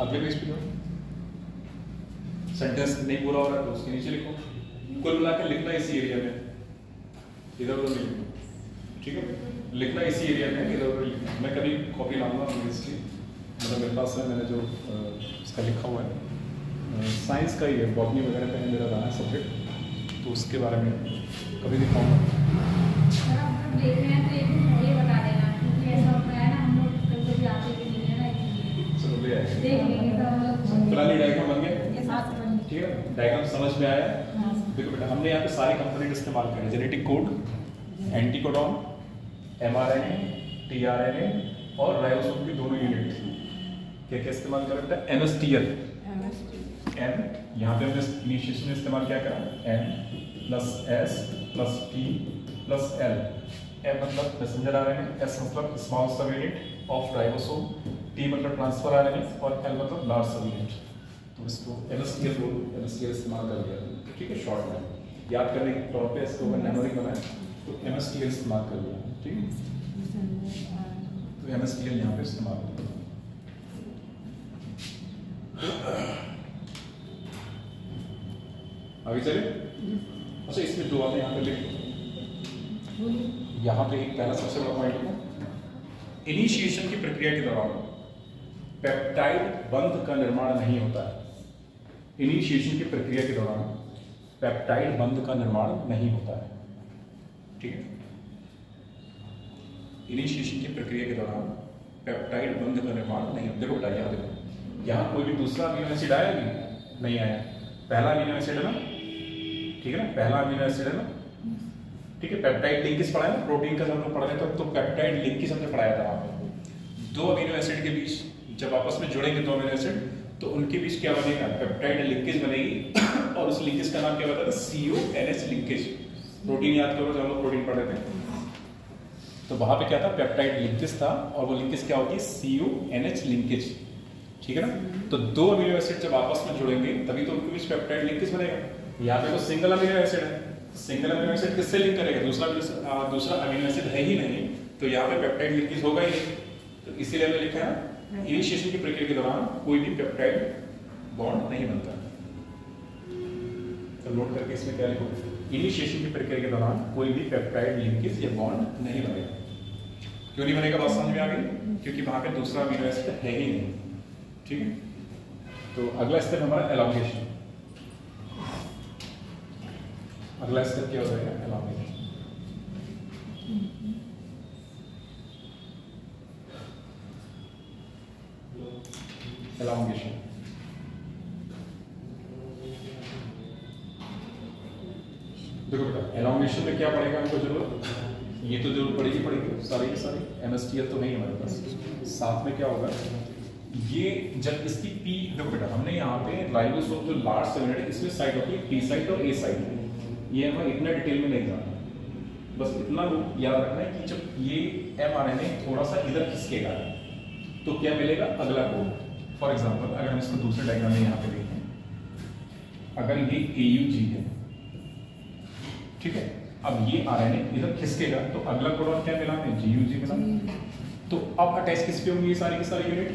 अगले पेज पे सेंटेंस नहीं पूरा हो रहा है तो उसके नीचे लिखो। कुल मिला के लिखना इसी एरिया में, इधर उधर नहीं लिखना, ठीक है, लिखना इसी एरिया में, इधर उधर लिखना। मैं कभी कॉपी लाऊंगा इसलिए, मतलब मेरे पास है, मैंने जो इसका लिखा हुआ है साइंस का ही है, बॉटनी वगैरह का मेरा रहा है सब्जेक्ट, तो उसके बारे में कभी दिखाऊंगा। देख रहे हैं तो एक ये बता देना, क्योंकि ऐसा होता है ना, हम लोग कभी आते भी नहीं है ना, चलो ले आए, देख लेंगे तो फिलहाल डायग्राम बन गया, ये साथ में ठीक है, डायग्राम समझ में आया। हाँ। देखो बेटा, हमने यहाँ पे सारे कंपोनेंट इस्तेमाल करे, genetic code, anticodon, mRNA, tRNA और राइबोसोम की दोनों यूनिट क्या क्या इस्तेमाल कर रखा है, एमएसटीएल, एम यहाँ पे हमने इनिशिएशन में इस्तेमाल क्या करा, M plus S plus T plus L. M मतलब मैसेंजर आरएनए, एस मतलब small subunit of ribosome, T मतलब ट्रांसफर आरएनए और एल मतलब लार्ज सब यूनिट। तो इसको एमएसटीएल बोल, एमएसटीएल इस्तेमाल कर लिया, ठीक है, शॉर्ट में याद करने के तौर पे इसको अगर मेमोरी बनाए तो एमएसटीएल इस्तेमाल कर लिया, ठीक है। तो एमएसटीएल यहाँ पे इस्तेमाल कर लिया। आगे चले। अच्छा, इसमें दो आपने यहाँ पे लिख, यहाँ पे एक पहला सबसे बड़ा पॉइंट है, इनिशिएशन की प्रक्रिया के दौरान पेप्टाइड बंध का निर्माण नहीं होता है। इनिशिएशन की प्रक्रिया के दौरान पेप्टाइड बंध का निर्माण नहीं होता है, ठीक है। इनिशिएशन की प्रक्रिया के दौरान पेप्टाइड बंध का निर्माण नहीं होता। देखो बेटा, यहाँ देखो, यहाँ कोई भी दूसरा अमीनो एसिड आया नहीं आया, पहला अमीनो एसिड है ना, ठीक है ना, पहला अमीनो एसिड है ना, ठीक है। पेप्टाइड लिंकेज पढ़ा है ना, प्रोटीन का जब हम लोग पढ़ रहे थे तो पेप्टाइड लिंकेज हमने पढ़ाया था। वहाँ पे दो अमीनो एसिड के बीच जब आपस में जुड़ेंगे दो अमीनो एसिड, तो उनके बीच क्या बनेगा, पेप्टाइड लिंकेज बनेगी और उस लिंकेज का नाम क्या बताया था, CONH लिंकेज। प्रोटीन याद करो, जब हम लोग प्रोटीन पढ़ रहे थे तो वहां पे क्या था, पेप्टाइड लिंकेज था, और वो लिंकेज क्या होती है, CONH लिंकेज, ठीक है ना। तो दो अमीनो एसिड जब आपस में जुड़ेंगे तभी तो उनके बीच पेप्टाइड लिंकेज बनेगा। यहाँ पे तो सिंगल अमीनो एसिड है, सिंगल अमीनो एसिड किससे लिंक करेगा, दूसरा अमीनो एसिड है ही नहीं, तो यहाँ पे पेप्टाइड लिंकेज होगा ही नहीं। तो इसीलिए हमने लिखा है इनिशिएशन की प्रक्रिया के दौरान कोई भी पेप्टाइड बॉन्ड नहीं बनता। तो नोट करके इसमें क्या लिखो, इनिशिएशन की प्रक्रिया के दौरान कोई भी पेप्टाइड लिंकेज या बॉन्ड नहीं बनेगा। क्यों नहीं बनेगा, बात समझ में आ गई, क्योंकि वहां पे दूसरा अमीनो एसिड है ही नहीं, ठीक है। तो अगला स्टेप हमारा एलॉन्गेशन। अगला स्टेप क्या हो जाएगा, एलॉन्गेशन। एलॉन्गेशन देखो बेटा, एलॉन्गेशन में क्या पड़ेगा हमको जरूरत, ये तो जरूर पड़ेगी सारी की सारी, एमएसटीएल तो नहीं हमारे पास। साथ में क्या होगा, ये जब इसकी पी, देखो बेटा हमने यहाँ पे राइबोसोम जो लार्ज सेल यूनिट है इसमें साइड होती है, पी साइड और ए साइड। ये हमें इतना डिटेल में नहीं जाना, बस इतना याद रखना है कि जब ये एमआरएनए थोड़ा सा इधर खिसकेगा तो क्या मिलेगा, अगला कोड। फॉर एग्जाम्पल अगर हम इसको दूसरे डायग्राम में यहाँ पे देखें, अगर ये AUG है, ठीक है, अब ये आरएनए इधर खिसकेगा तो अगला कोडॉन क्या मिला है, GUG मिला। तो अब अटैच किस पे होंगी ये सारी की सारी यूनिट,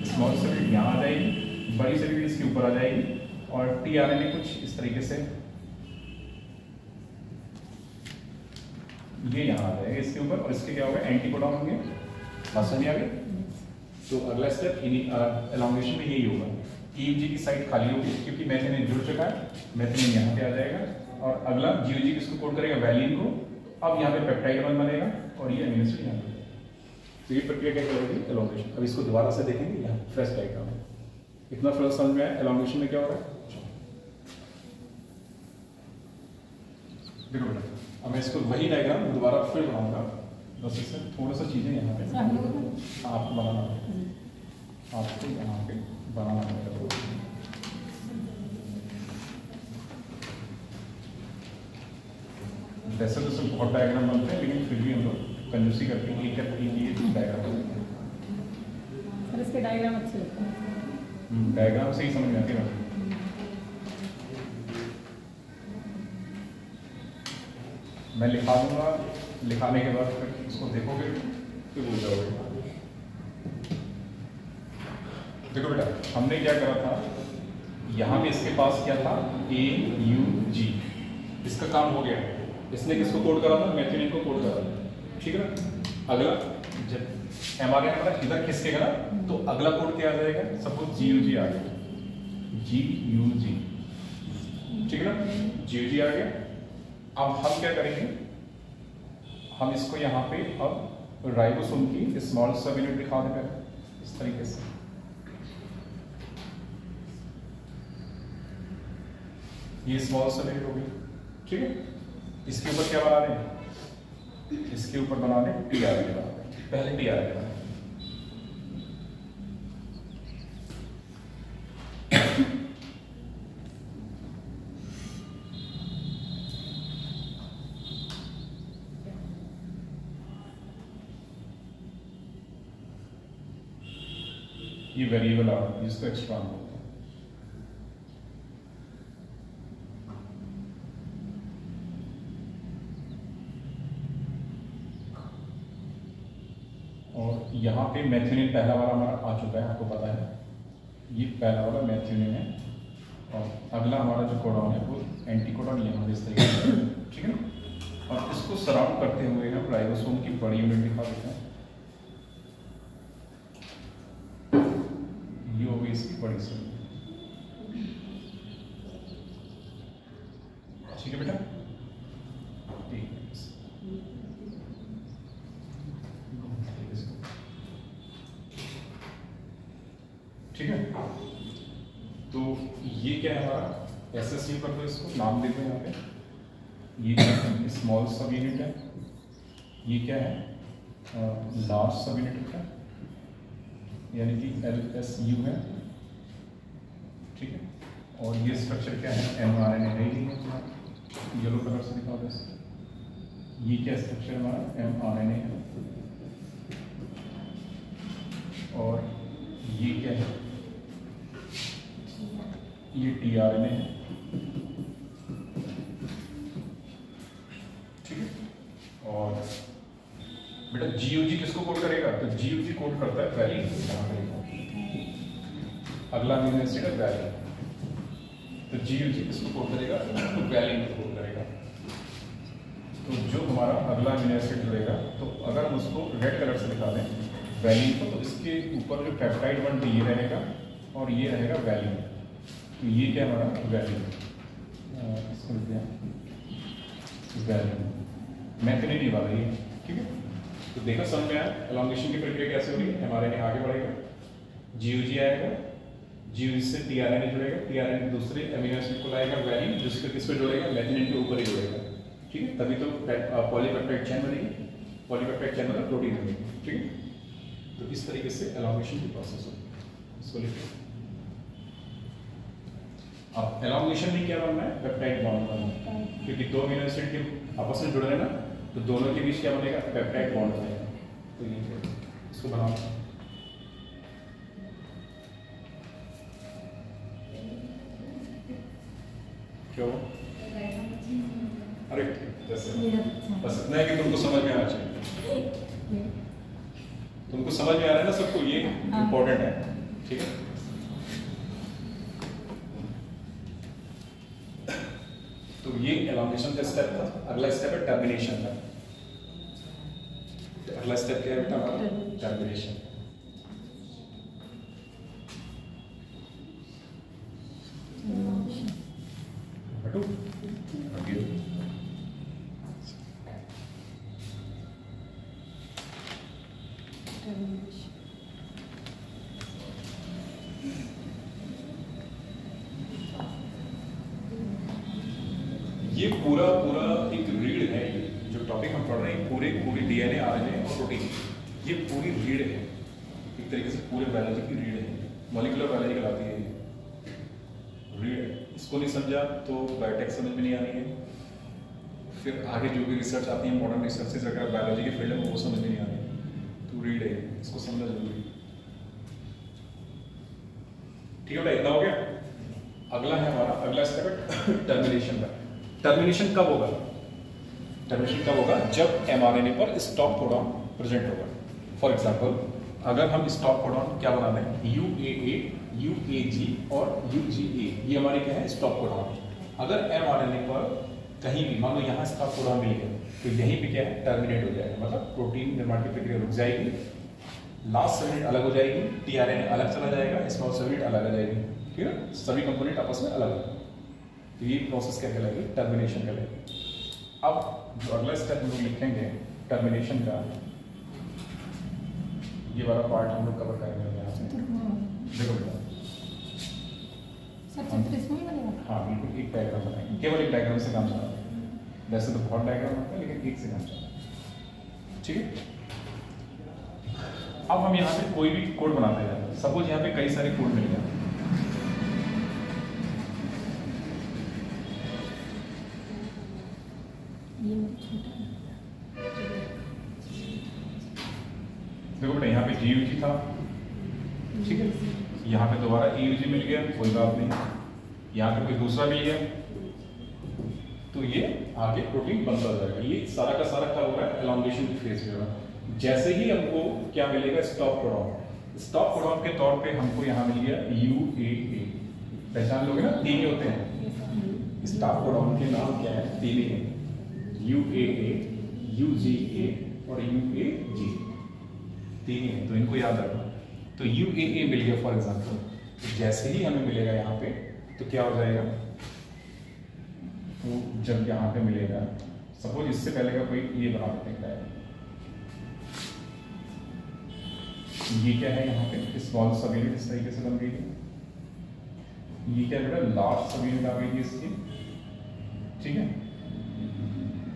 स्मॉल सब यूनिट यहाँ आ जाएगी, बड़ी सब यूनिट इसके ऊपर आ जाएगी, और टीआरएनए कुछ इस तरीके से ये यहाँ आ जाएगा इसके ऊपर, और इसके क्या होगा, एंटी कोडॉन होंगे। बात समझ आ गई? तो अगला स्टेप एलोंगेशन में यही होगा, ईएमजी की साइड खाली होगी क्योंकि मैथिनिन जुड़ चुका है, मैथिनिन यहाँ पे आ जाएगा, और अगला जीओजी किसको कोड करेगा, वैलिन को। अब यहाँ पे पेप्टाइड 1 बनेगा और ये अमीनो एसिड यहाँ पे। तो ये प्रक्रिया क्या करेगी, एलोंगेशन। अब इसको दोबारा से देखेंगे, यहाँ फ्रेश डायग्राम है। इतना फ्रेश समझ में आया एलोंगेशन में क्या हो रहा है। देखो बेटा, अब मैं इसको वही डायग्राम दोबारा फिर बनाऊंगा, बस इसमें थोड़ा सा चीजें यहाँ पे आपको बनाना है, आपको यहाँ पे बनाना है। वैसे तो सब बहुत डायग्राम बनते हैं, लेकिन फिर भी हम लोग कंजूसी करके एक डायग्राम बनाते हैं। इसके डायग्राम अच्छे होते हैं, डायग्राम से ही समझ में आती है। मैं लिखा दूंगा, लिखाने के बाद फिर उसको देखोगे तो भूल जाओगे। देखो बेटा, हमने क्या करा था, यहाँ पे इसके पास क्या था, AUG, इसका काम हो गया। इसने किसको कोड करा था, मैथिनिन को कोड करा था, ठीक है ना। अगला जब mRNA इधर खिसकेगा ना, तो अगला कोड क्या आ जाएगा, सपोज GUG आ गया, GUG, ठीक है ना, GUG आ गया। अब हम क्या करेंगे, हम इसको यहाँ पे अब राइबोसोम की स्मॉल सब यूनिट दिखा देंगे इस तरीके से। ये स्मॉल सब यूनिट हो गई, ठीक है। इसके ऊपर क्या बना रहे हैं, इसके ऊपर बना रहे TRNA बना रहे हैं, पहले TRNA बना। ये वेरिएबल आ जिसको एक्सट्रांड बोलते हैं। और यहाँ पे मैथिनिन पहला वाला हमारा आ चुका है, आपको पता है, ये पहला वाला मैथिनिन है। और अगला हमारा जो कोडॉन है वो एंटी कोडॉन यहाँ पे इस तरीके से, ठीक है ना। और इसको सराउंड करते हुए हम राइबोसोम की बड़ी यूनिट दिखा देते हैं। ये हो गई इसकी बड़ी सेल, ठीक है बेटा, ठीक है। तो ये क्या है हमारा SSU कर दो, इसको नाम देते हैं यहाँ पे। ये स्मॉल सब यूनिट है, ये क्या है लार्ज सब यूनिट है, यानी कि LSU है, ठीक है। और ये स्ट्रक्चर क्या है, mRNA है, येलो कलर से दिखा दो। ये क्या स्ट्रक्चर हमारा mRNA है, और ये क्या है, ये tRNA है, ठीक है। और बेटा GUG किसको कोड करेगा, तो GUG कोड करता है वैलिन। अगला अमीनो एसिड है वैलिन, तो GUG किसको कोड करेगा, तो वैलिन को कोड करेगा। तो जो हमारा अगला अमीनो एसिड जुड़ेगा, तो अगर हम उसको रेड कलर से दिखा दें वैलिन को, तो इसके ऊपर जो पेप्टाइड 1 ये रहेगा और ये रहेगा वैलिन। तो ये क्या हमारा वैलिन, इसको लिखते हैं वैलिन, मैथिनिन वाला ये, ठीक है। तो देखा समझ में आया एलोंगेशन की प्रक्रिया कैसे हो रही है। mRNA आगे बढ़ेगा, GUG आएगा, GUG से tRNA जुड़ेगा, tRNA दूसरे अमीनो एसिड को लाएगा वैलिन, जिसको किस पे जोड़ेगा, मैथिनिन के ऊपर ही जोड़ेगा, ठीक है। तभी तो पॉलीपेप्टाइड चेन बनेगी, पॉलीपेप्टाइड चेन मतलब प्रोटीन बनेगी, ठीक है। तो इस तरीके से एलोंगेशन की प्रोसेस होती है, इसको लिखिए। अब एलोंगेशन में क्या बनना है, पेप्टाइड बॉन्ड बनना है, क्योंकि दो अमीनो एसिड के आपस में जुड़ रहे हैं ना, तो दोनों के बीच क्या बनेगा, पेप्टाइड बॉन्ड बनेगा। तो ये इसको बनाओ, क्यों, अरे जैसे बस इतना है कि तुमको समझ में आना चाहिए, तुमको समझ में आ रहा है ना सबको, ये इम्पोर्टेंट है, ठीक है। तो ये एलोंगेशन का स्टेप था। अगला स्टेप है टर्मिनेशन का। अगला स्टेप क्या है बेटा हमारा? टर्मिनेशन। हटो आगे। ये पूरा पूरा एक रीढ़ है, ये जो टॉपिक हम पढ़ रहे हैं पूरी डीएनए, आरएनए और प्रोटीन, ये पूरी रीढ़ है, एक तरीके से पूरे बायोलॉजी की रीढ़ है, मॉलिक्यूलर बायोलॉजी कहलाती है ये रीढ़ है। इसको नहीं समझा तो बायोटेक समझ में नहीं आनी है, फिर आगे जो भी रिसर्च आती है मॉडर्न रिसर्चेज अगर बायोलॉजी के फील्ड में वो समझ में नहीं आनी है। तो रीढ़ है, इसको समझना जरूरी। ठीक है बेटा, इतना हो गया। अगला है हमारा, अगला स्टेप है टर्मिनेशन का। टर्मिनेशन कब होगा? टर्मिनेशन कब होगा? जब एमआरएनए पर स्टॉप कोडॉन प्रेजेंट होगा। फॉर एग्जांपल अगर हम स्टॉप कोडॉन क्या बना दें, यूएए, यूएजी और यूजीए, ये हमारे क्या है? Stop codon. अगर एमआरएनए पर कहीं भी मान लो यहाँ स्टॉप कोडॉन मिल गया तो यहीं पे क्या है? टर्मिनेट हो जाएगा, मतलब प्रोटीन निर्माण की प्रक्रिया रुक जाएगी, लास्ट सबयूनिट अलग हो जाएगी, टीआरएनए अलग चला जाएगा, स्मॉल सबयूनिट अलग आ जाएगी, ठीक है? सभी कंपोनेंट आपस में अलग अलग। तो ये प्रोसेस क्या कहलाएगी? टर्मिनेशन कहलाएगी। अब जो अगला स्टेप हम लोग लिखेंगे टर्मिनेशन का, ये वाला पार्ट हम लोग कवर करेंगे यहाँ से। देखो बेटा, सब चित्र इसमें ही बनेगा? हाँ बिल्कुल, एक डायग्राम बनाएंगे, केवल एक डायग्राम से काम चला है। वैसे तो बहुत डायग्राम होता है लेकिन एक से काम चला है, ठीक है? अब हम यहाँ पे कोई भी कोड बनाते हैं, सपोज यहाँ पे कई सारे कोड मिल गए, ये छोटा है। देखो बेटा यहाँ पे जीयूजी था, ठीक है? यहाँ पे दोबारा ईयूजी मिल गया, कोई बात नहीं, यहाँ पे कोई दूसरा मिल गया, तो ये आगे प्रोटीन बनता जाएगा। ये सारा का सारा कब हो रहा है? एलोंगेशन की फेज में हो रहा है। जैसे ही हमको क्या मिलेगा? Stop codon. स्टॉप कोडॉन के तौर पे हमको यहाँ मिल गया यूएए, पहचान लोगे ना, तीन ही होते हैं। स्टॉप कोडॉन के नाम क्या है? तीन ही है, यूएए, यूजीए और यूएजी, तीन ही है, तो इनको याद रखना। तो यूएए मिल गया फॉर एग्जांपल, तो जैसे ही हमें मिलेगा यहाँ पे तो क्या हो जाएगा? तो जब यहाँ पे मिलेगा, सपोज इससे पहले का कोई ये बना देते हैं, ये क्या है यहाँ पे? स्मॉल सबयूनिट इस तरीके से बन गई है, ये क्या बेटा? लार्ज सबयूनिट आ गई थी इसकी, ठीक है?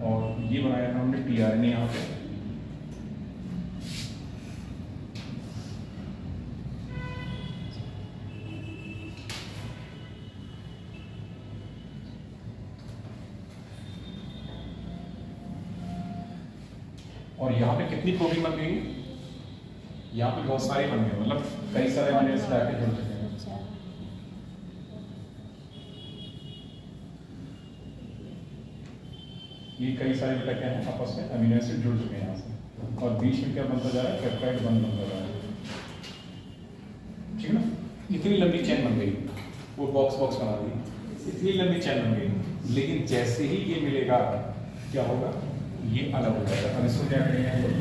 और ये बनाया था हमने टीआरएनए यहाँ पे, और यहाँ पे कितनी प्रोटीन बन गई? यहाँ पे बहुत सारी बन गई, मतलब कई सारे अमीनो एसिड आके जुड़ चुके हैं। ये कई सारे बेटा क्या है? आपस में अमीनो एसिड जुड़ चुके हैं यहाँ से, और बीच में क्या बनता जा रहा है? पेप्टाइड बॉन्ड बनता जा रहा है, ठीक है ना? इतनी लंबी चेन बन गई, वो बॉक्स बॉक्स बना दी, इतनी लंबी चेन बन गई, लेकिन जैसे ही ये मिलेगा क्या होगा? ये अलग हो जाएगा। अब इसको क्या करेंगे?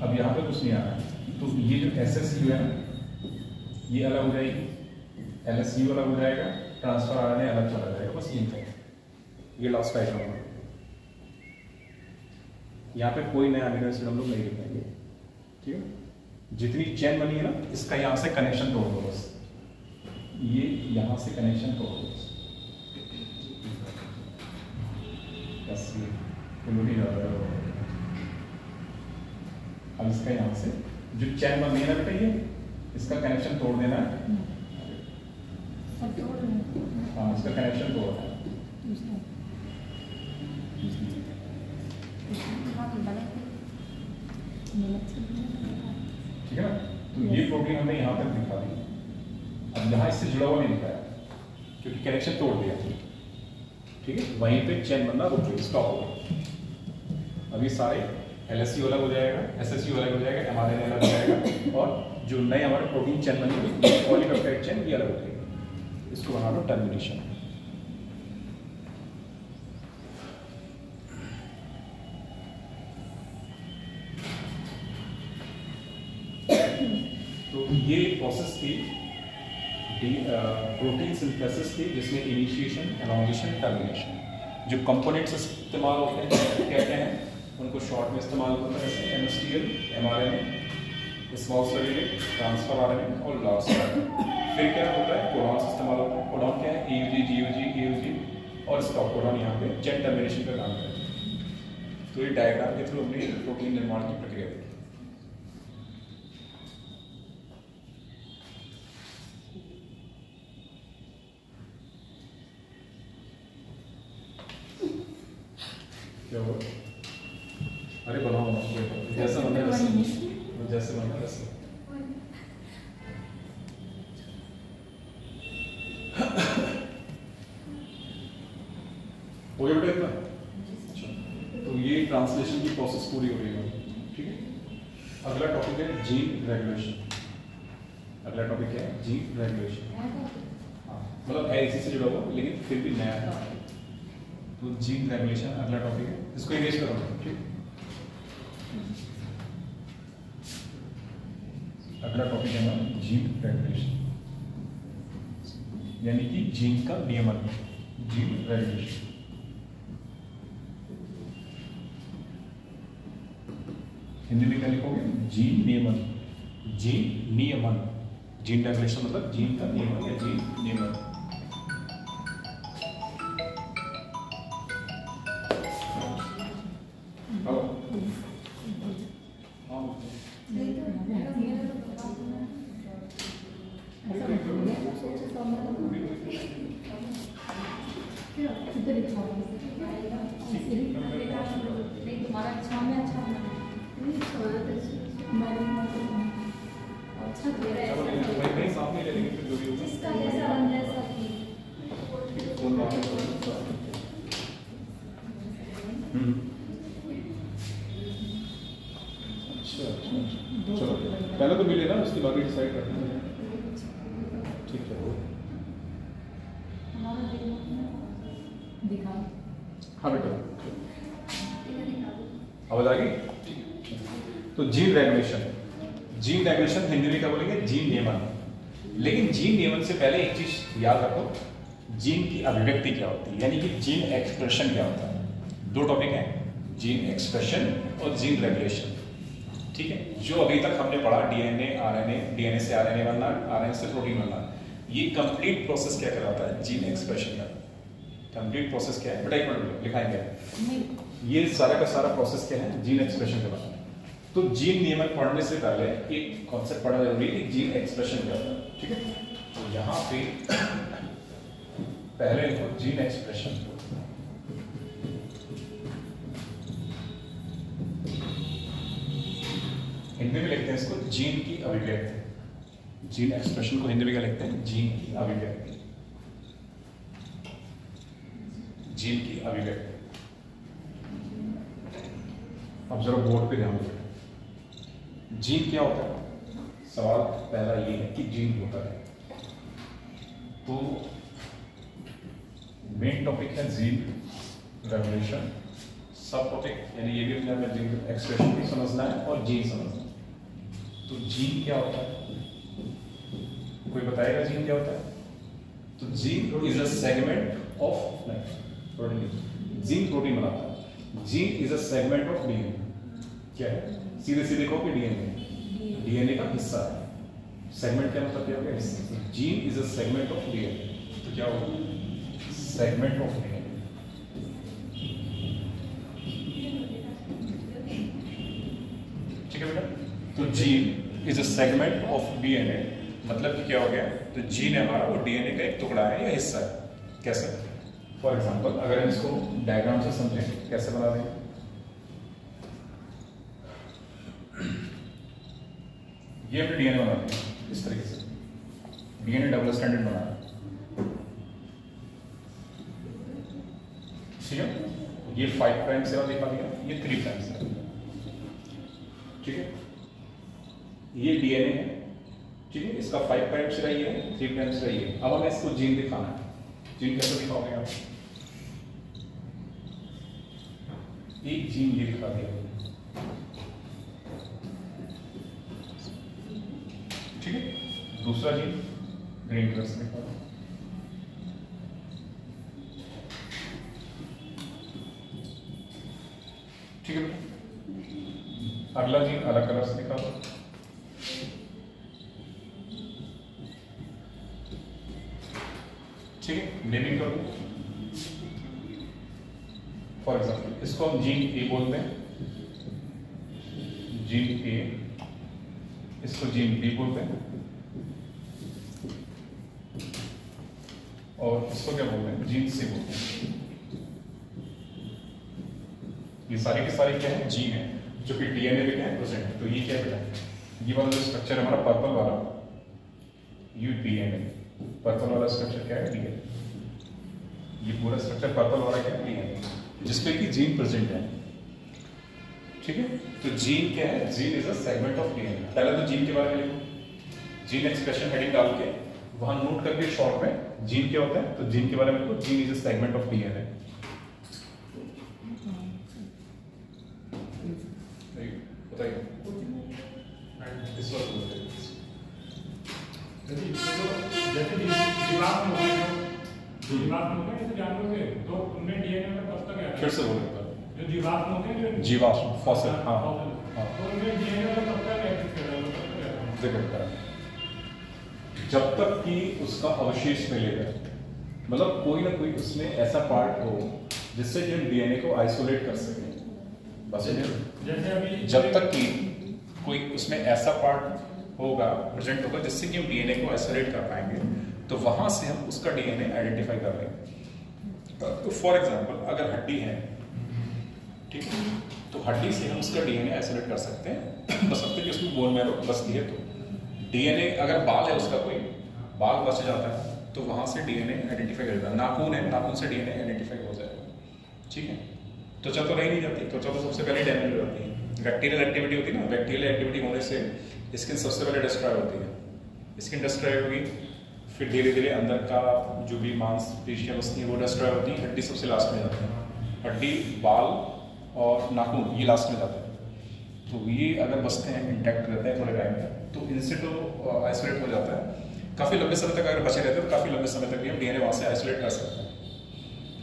अब यहाँ पे कुछ नहीं आ रहा है, तो ये जो SSU है ना, ये अलग हो जाएगी, LSU अलग हो जाएगा, ट्रांसफर आरएनए अलग चला जाएगा, बस ये है। ये लॉस्ट डायग्राम है। यहाँ पे कोई नया अमीनो एसिड हम लोग नहीं लिखेंगे, ठीक है? जितनी चेन बनी है ना, इसका यहाँ से कनेक्शन तोड़ दो बस, ये यहाँ से कनेक्शन तोड़ दो बस, ये अब इसका यहाँ से जो चैन बन है ना बेटा, ये इसका कनेक्शन तोड़ देना है। हाँ, इसका कनेक्शन तोड़ना है। ठीक है ना? तो ये प्रोटीन हमने यहाँ तक दिखा दी, अब यहाँ इससे जुड़ा हुआ नहीं दिखाया क्योंकि कनेक्शन तोड़ दिया, ठीक है? वहीं पे चैन बनना रुक गई, स्टॉप हो गया। अभी सारे LSU अलग हो जाएगा, SSU अलग हो जाएगा, mRNA अलग हो जाएगा, और जो नए हमारे प्रोटीन चेन बनेगी पॉलीपेप्टाइड चेन ये अलग हो जाएगी। इसको बना लो टर्मिनेशन। ये प्रोसेस थी प्रोटीन सिंथेसिस थी, जिसमें इनिशिएशन, एलोंगेशन, टर्मिनेशन। जो कंपोनेंट्स इस्तेमाल होते हैं कहते हैं उनको शॉर्ट में इस्तेमाल होता है, जैसे MSTL, mRNA, small cell unit, transfer RNA और लार्ज आरएनए। फिर क्या होता है, कोडॉन्स इस्तेमाल होता है। कोडॉन क्या है, ईयूजी, जीयूजी, ईयूजी और स्टॉप कोडॉन यहाँ पे जेट टर्मिनेशन का काम करते हैं। तो ये डायग्राम के थ्रू हमने प्रोटीन निर्माण की प्रक्रिया देखी। क्या हुआ? अरे बनाओ ना, जैसा बना वैसे, जैसे बना वैसे। हो गया बेटा इतना? अच्छा, तो ये ट्रांसलेशन की प्रोसेस पूरी हो गई है, ठीक है। अगला टॉपिक है जीन रेगुलेशन। अगला टॉपिक क्या है, जीन रेगुलेशन। हाँ, मतलब है इसी से जुड़ा हुआ, लेकिन फिर भी नया है। तो जीन रेगुलेशन अगला टॉपिक है, इसको इरेज करो, ठीक। अगला टॉपिक है ना जीन रेगुलेशन, यानी कि जीन का नियमन, जीन रेगुलेशन। हिंदी में क्या लिखोगे, जीन नियमन। जीन नियमन, जीन रेगुलेशन मतलब जीन का नियमन या जीन नियमन। तुम्हारा अच्छा में अच्छा अच्छा तेरा वही साफ नहीं ले लेंगे, फिर जो भी होगा इसका जैसा बन जाए सब ठीक। अच्छा, चलो पहले तो मिले ना, उसके बाद डिसाइड करते हैं, ठीक है। दिखाओ। हाँ बेटा, आवाज आ गई? तो gene regulation, gene regulation Hindi में क्या बोलेंगे, जीन नियमन। लेकिन जीन नियमन से पहले एक चीज याद रखो, जीन की अभिव्यक्ति क्या होती है, यानी कि जीन एक्सप्रेशन क्या होता है। दो टॉपिक हैं, जीन एक्सप्रेशन और जीन रेगुलेशन, ठीक है। जो अभी तक हमने पढ़ा डीएनए, आरएनए, डीएनए से आरएनए बनना, आरएनए से प्रोटीन बनना, ये कंप्लीट प्रोसेस क्या कहलाता है, जीन एक्सप्रेशन का। कंप्लीट प्रोसेस क्या है बेटा, एक मिनट लिखाएंगे। ये सारा का सारा प्रोसेस क्या है, जीन एक्सप्रेशन का बात। तो जीन नियमन पढ़ने से पहले एक कॉन्सेप्ट पढ़ना जरूरी है कि जीन एक्सप्रेशन क्या होता है, ठीक है। तो यहाँ पे पहले लिखो जीन एक्सप्रेशन। हिंदी में लिखते हैं इसको जीन की अभिव्यक्ति। जीन एक्सप्रेशन को हिंदी में क्या लिखते हैं, जीन की अभिव्यक्ति। जीन की अभिव्यक्ति। अब जरा बोर्ड पे ध्यान दो, जीन क्या होता है। सवाल पहला ये है कि जीन होता है, तो मेन टॉपिक है जीन रेगुलेशन, सब टॉपिक यानी ये भी अपने आप में जीन एक्सप्रेशन भी समझना है और जीन समझना है। तो जीन क्या होता है, कोई बताएगा जीन क्या होता है? तो gene is a segment of protein, gene protein बनाता है। Gene is a segment of DNA, क्या है, सीधे सीधे कहो कि डीएनए, डीएनए का हिस्सा है। सेगमेंट क्या मतलब क्या हो गया, हिस्सा। Gene is a segment of DNA, तो क्या होगा, सेगमेंट ऑफ डीएनए। ठीक है बेटा, तो gene is a segment of DNA मतलब कि क्या हो गया, तो जीन है हमारा, वो डीएनए का एक टुकड़ा है या हिस्सा है। कैसे, फॉर एग्जांपल अगर हम इसको डायग्राम से समझें, कैसे बना दें। ये हमने डीएनए बना दिया इस तरीके से, डीएनए डबल स्टैंडर्ड बनाया, ठीक है। ये 5 प्राइम से दिखा दिया, ये 3 प्राइम से, ठीक है। ये डीएनए है, ठीक है, इसका 5 प्राइम से रही है, 3 प्राइम से रही है। अब हमें इसको जीन दिखाना है। जीन कैसे दिखाओगे आप, एक जीन ये दिखा दिया, ठीक है। दूसरा जीन ग्रीन कलर से निकालो। ठीक है, अगला जीन अलग कलर से निकालो। ठीक है, नेमिंग कर दो। फॉर एग्जाम्पल इसको हम जीन ए बोलते हैं, जीन ए, इसको जीन बी बोलते हैं, और इसको क्या बोलते हैं, जीन सी बोलते हैं। ये सारे के सारे क्या है, जीन है, जो कि डीएनए में क्या है प्रेजेंट। तो ये क्या है बेटा, ये वाला जो स्ट्रक्चर हमारा पर्पल वाला, यू डीएनए, पर्पल वाला स्ट्रक्चर क्या है, डीएनए। ये पूरा स्ट्रक्चर पर्पल वाला क्या है, डीएनए, जिसपे कि जीन प्रेजेंट है। ठीक है, तो जीन क्या है, gene is a segment of DNA. पहले तो जीन के बारे में लिखो, जीन एक्सप्रेशन हेडिंग डाल के वहां नोट करके शॉर्ट में जीन क्या होता है, तो जीन के बारे में लिखो, gene is a segment of DNA. बताइए इस बात को बताइए। जैसे जीवाश्म हो गए, जो जीवाश्म होते हैं जानवरों के, तो उनमें डीएनए में कब तक है? फिर से बोलो। जो जीवाश्म होते हैं, जो जीवाश्म फॉसिल, हाँ तो उनमें डीएनए में कब तक एक्टिव कर रहा है? जिक्र करा, जब तक कि उसका अवशेष मिलेगा, मतलब कोई ना कोई उसमें ऐसा पार्ट हो जिससे कि हम डीएनए को आइसोलेट कर सकें। बस जैसे अभी जब तक कि कोई उसमें ऐसा पार्ट होगा, प्रेजेंट होगा, जिससे कि हम डीएनए को आइसोलेट कर पाएंगे, तो वहां से हम उसका डीएनए आइडेंटिफाई कर लेंगे। तो फॉर एग्जांपल अगर हड्डी है, ठीक है, तो हड्डी से हम उसका डीएनए आइसोलेट कर सकते हैं, बशर्ते कि उसमें बोन मैरो बचती है। तो डीएनए अगर बाल है, उसका कोई बाल बच जाता है, तो वहां से डीएनए आइडेंटिफाई कर जाता है। नाखून है, नाखून से डीएनए आइडेंटिफाई हो जाएगा। ठीक है, त्वचा तो रह नहीं जाती, त्वचा तो सबसे पहले डैमेज हो जाती है। बैक्टीरियल एक्टिविटी होती है ना, बैक्टीरियल एक्टिविटी होने से स्किन सबसे पहले डिस्ट्रॉय होती है। स्किन डिस्ट्रॉय होगी, फिर धीरे धीरे अंदर का जो भी मांसपेशियां बसती हैं वो डिस्ट्रॉय होती है, हड्डी सबसे लास्ट में जाती है। हड्डी, बाल और नाखून ये लास्ट में जाते हैं। तो ये अगर बचते हैं, इंटैक्ट रहते हैं थोड़े टाइम तक, तो इनसे तो आइसोलेट हो जाता है। काफ़ी लंबे समय तक अगर बचे रहते हैं तो काफ़ी लंबे समय तक भी हम डीएनए वहाँ से आइसोलेट कर सकते हैं।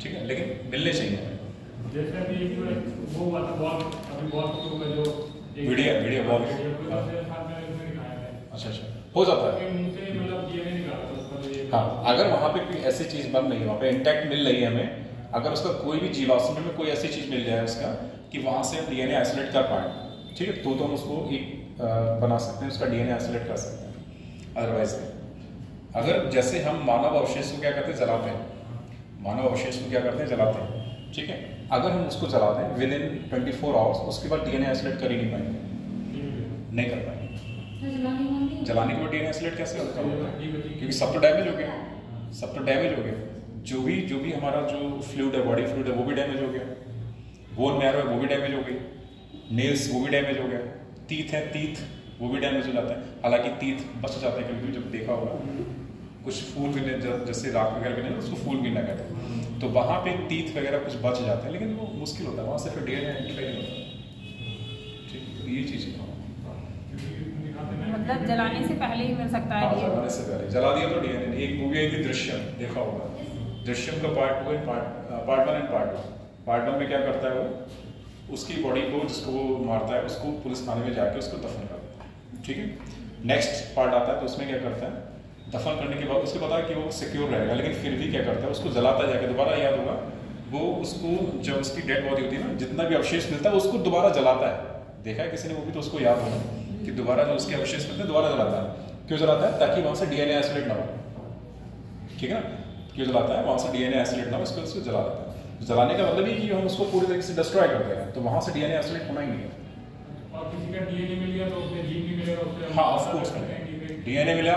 ठीक है, लेकिन मिलने चाहिए हमें। जैसे अभी वो हुआ था बॉल, अभी बॉल का जो वीडियो बॉल, अच्छा हो जाता है। हाँ, अगर वहाँ पे कोई ऐसी चीज़ बन रही है, वहाँ पे इंटैक्ट मिल रही है हमें, अगर उसका कोई भी जीवाश्म में कोई ऐसी चीज़ मिल जाए उसका कि वहाँ से हम डीएनए आइसोलेट कर पाए, ठीक है, तो हम उसको एक बना सकते हैं, उसका डीएनए आइसोलेट कर सकते हैं। अदरवाइज अगर जैसे हम मानव अवशेष को क्या करते हैं, जलाते हैं, मानव अवशेष को क्या करते हैं, जलाते हैं। ठीक है, अगर हम उसको जला दें विद इन 24 आवर्स, उसके बाद डीएनए आइसोलेट कर ही नहीं पाएंगे, नहीं कर पाएंगे। जलाने के बाद डीएनए आइसोलेट कैसे होता है, क्योंकि सब तो डैमेज हो गया, सब तो डैमेज हो गया। जो भी हमारा जो फ्लूइड है, बॉडी फ्लूइड है, वो भी डैमेज हो गया। बोन मैरो है, वो भी डैमेज हो गई। नेल्स, वो भी डैमेज हो गया। टीथ है, टीथ वो भी डैमेज हो जाता है। हालांकि टीथ बच जाते हैं, क्योंकि जब देखा होगा कुछ फूल भी जैसे राख वगैरह भी नहीं, उसको फूल भी ना कहते, तो वहाँ पे टीथ वगैरह कुछ बच जाते हैं, लेकिन वो मुश्किल होता है, वहाँ से फिर डीएनए आइडेंटिफाई नहीं होता। ठीक, तो ये चीज़ है। मतलब जलाने से पहले ही मिल सकता है। जलाने से पहले जला दिया तो डीएनए। एक मूवी आई थी दृश्यम, देखा होगा, दृश्यम का पार्ट 1 एंड पार्ट 2। पार्ट 1 में क्या करता है वो, उसकी बॉडी को, जिसको वो मारता है, उसको पुलिस थाने में जाके उसको दफन कर देता है। ठीक है, नेक्स्ट पार्ट आता है तो उसमें क्या करता है, दफन करने के बाद उसको पता है कि वो सिक्योर रहेगा, लेकिन फिर भी क्या करता है, उसको जलाता जाके, दोबारा याद होगा वो, उसको जब उसकी डेड बॉडी होती है ना, जितना भी अवशेष मिलता है उसको दोबारा जलाता है। देखा है किसी ने वो भी, तो उसको याद होगा कि दोबारा जो उसके अवशेष मिलते हैं दोबारा जलाता है। क्यों जलाता है, ताकि वहाँ से डीएनए आइसोलेट ना हो। ठीक है ना, क्यों जलाता है, वहाँ से डीएनए आइसोलेट ना हो, उसको जला देता है। जलाने का मतलब ये कि हम उसको पूरी तरीके से डिस्ट्रॉय कर दे रहे हैं, तो वहाँ से डीएनए आइसोलेट होना ही नहीं है। और किसी का डीएनए मिल गया तो उसमें जीन भी मिलेगा, उससे हाँ, ऑफ कोर्स डीएनए मिला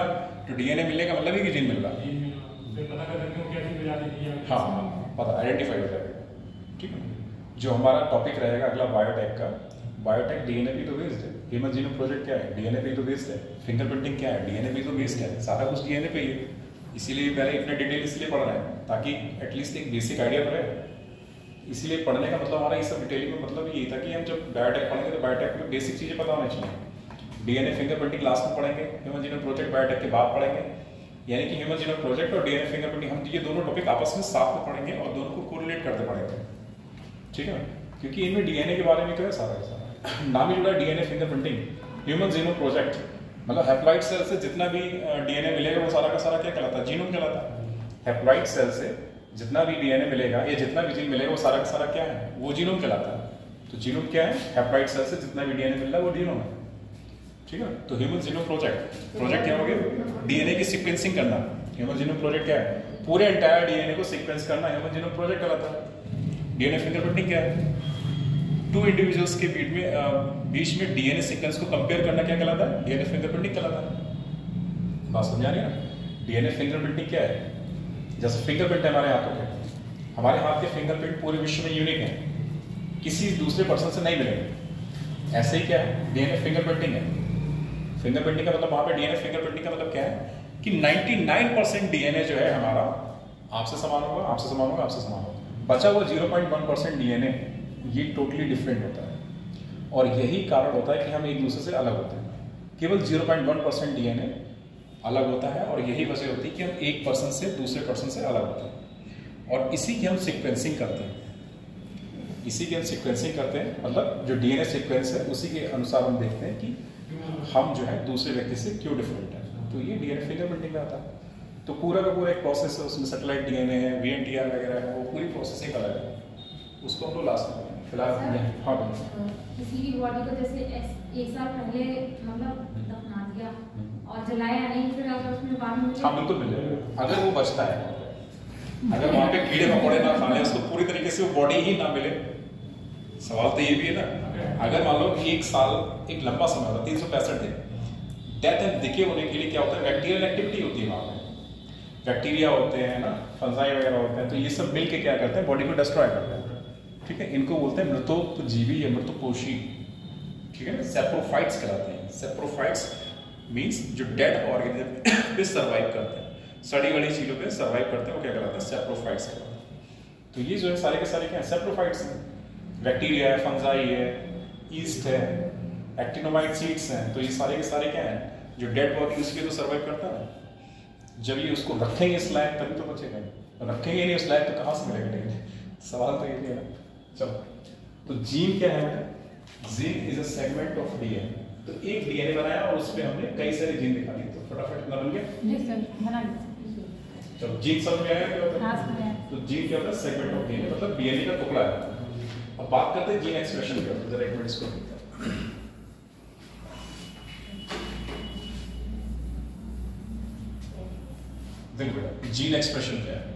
तो डीएनए मिलने का मतलब है कि जीन मिल रहा है। पता कर सकते हो कैसी प्रजाति थी। हाँ, पता आइडेंटिफाई हो जाएगा। ठीक है, जो हमारा टॉपिक रहेगा अगला बायोटेक का, बायोटेक डीएनए पे तो बेस्ड है। ह्यूमन जीनोम प्रोजेक्ट क्या है, डीएनए पे तो बेस्ड है। फिंगरप्रिंटिंग क्या है, डीएनए पे तो बेस्ड है। सारा कुछ डीएनए पे ही है, इसीलिए पहले इतने डिटेल इसलिए पढ़ रहे हैं ताकि एटलीस्ट एक बेसिक आइडिया तो रहे। इसीलिए पढ़ने का मतलब हमारा ये सब डिटेलिंग में मतलब यही था कि हम जब बायोटेक पढ़ेंगे तो बायोटेक में बेसिक चीज़ें पता होनी चाहिए। डीएनए फिंगरप्रिंटिंग क्लास में पढ़ेंगे, ह्यूमन जीनोम प्रोजेक्ट बायोटेक के बाद पढ़ेंगे। यानी कि ह्यूमन जीनोम प्रोजेक्ट और डीएनए फिंगरप्रिंटिंग हम ये दोनों टॉपिक आपस में साथ में पढ़ेंगे और दोनों को कोरिलेट करते पढ़ेंगे, ठीक है। क्योंकि इनमें डीएनए के बारे में तो है सारा नाम ही जुड़ा DNA fingerprinting, human genome project, मतलब हैप्लॉइड सेल से जितना भी डीएनए मिलेगा वो सारा का सारा क्या कहलाता है, जीनोम कहलाता है। हैप्लॉइड सेल से जितना भी डीएनए मिलेगा या जितना भी जीन मिलेगा वो सारा का सारा क्या है, वो जीनोम कहलाता है। तो जीनोम क्या है, हैप्लॉइड सेल से जितना भी डीएनए मिल रहा है वो जीनोम है, ठीक है। तो ह्यूमन जीनोम प्रोजेक्ट क्या हो गया, डीएनए की सीक्वेंसिंग करना। ह्यूमन जीनोम प्रोजेक्ट क्या है, पूरे एंटायर डीएनए को सीक्वेंस करना ह्यूमन जीनोम प्रोजेक्ट कहलाता है। डीएनए फिंगरप्रिंटिंग क्या है, टू इंडिविजुअल्स के बीच में डीएनए सीक्वेंस को कंपेयर करना क्या कहलाता है, डीएनए फिंगरप्रिंटिंग कहलाता है। बात समझ आ रही है ना। डीएनए फिंगरप्रिंटिंग क्या है, जैसे फिंगरप्रिंट है हमारे हाथों के, हमारे हाथ के फिंगरप्रिंट पूरे विश्व में यूनिक है, किसी दूसरे पर्सन से नहीं मिलेंगे। ऐसे ही क्या है, डीएनए फिंगरप्रिंटिंग है। फिंगरप्रिंटिंग का मतलब वहां पे डीएनए फिंगरप्रिंटिंग का मतलब क्या है कि 99% डीएनए जो है हमारा आपसे समान होगा, आपसे समान होगा, आपसे समान होगा। बचा हुआ 0.1% डीएनए ये टोटली डिफरेंट होता है और यही कारण होता है कि हम एक दूसरे से अलग होते हैं। केवल 0.1% डीएनए अलग होता है और यही वजह होती है कि हम एक पर्सन से दूसरे पर्सन से अलग होते हैं और इसी की हम सीक्वेंसिंग करते हैं। इसी की हम सीक्वेंसिंग करते हैं, मतलब जो डीएनए सीक्वेंस है उसी के अनुसार हम देखते हैं कि हम जो है दूसरे व्यक्ति से क्यों डिफरेंट है। तो ये डीएनए फिंगरप्रिंटिंग में आता है। तो पूरा का पूरा एक प्रोसेस है, उसमें सैटेलाइट डीएनए है, वीएनटीआर वगैरह है, वो पूरी प्रोसेस एक अलग है, उसको हम लोग लास्ट में फिलहाल। हाँ किसी भी बॉडी को जैसे एक साल पहले मतलब दफना दिया और जलाया नहीं, फिर अगर उसमें बाद में हाँ बिल्कुल मिल जाएगा अगर वो बचता है, अगर वहाँ पे कीड़े मकोड़े ना खाने, उसको पूरी तरीके से वो बॉडी ही ना मिले। सवाल तो ये भी है ना, अगर मान लो एक साल एक लंबा समय होता है, 365 दिन, डेथ एंड डिके होने के लिए क्या होता है, बैक्टीरियल एक्टिविटी होती है वहाँ पे, बैक्टीरिया होते हैं ना, फंजाई वगैरह होते हैं, तो ये सब मिल के क्या करते हैं, बॉडी को डिस्ट्रॉय करते हैं, ठीक है। इनको बोलते हैं मृतोपजीवी या मृतपोषी, ठीक है, सेप्रोफाइट्स कहलाते हैं। सेप्रोफाइट्स मींस जो डेड ऑर्गेनिज्म पे सर्वाइव करते हैं, सड़ी गली चीजों पे सर्वाइव करते हैं, वो क्या कहलाते हैं, सेप्रोफाइट्स कहलाते हैं। तो ये जो है सारे के सारे क्या है, सेप्रोफाइट्स हैं। बैक्टीरिया है, फंजाई है, ईस्ट है, एक्टिनोमाइसीड्स हैं, तो ये सारे के सारे क्या हैं, जो डेड बॉडी उसके तो सर्वाइव करता है। जब ये उसको रखेंगे इस लायक तभी तो बचेगा, रखेंगे नहीं उस लायक तो कहाँ से मिलेगा। सवाल तो ये है ना। चलो, तो जीन क्या है, gene is a segment of DNA. तो एक डीएनए बनाया और उस पे हमने कई सारे जीन दिखा दिए, तो फटाफट कितना बन गया। चलो, जीन समझ में आया क्या होता है? तो जीन क्या होता है, सेगमेंट ऑफ डीएनए, मतलब डीएनए का टुकड़ा है। अब बात करते हैं जीन एक्सप्रेशन की, जरा एक मिनट इसको देखो बेटा, जीन एक्सप्रेशन क्या है।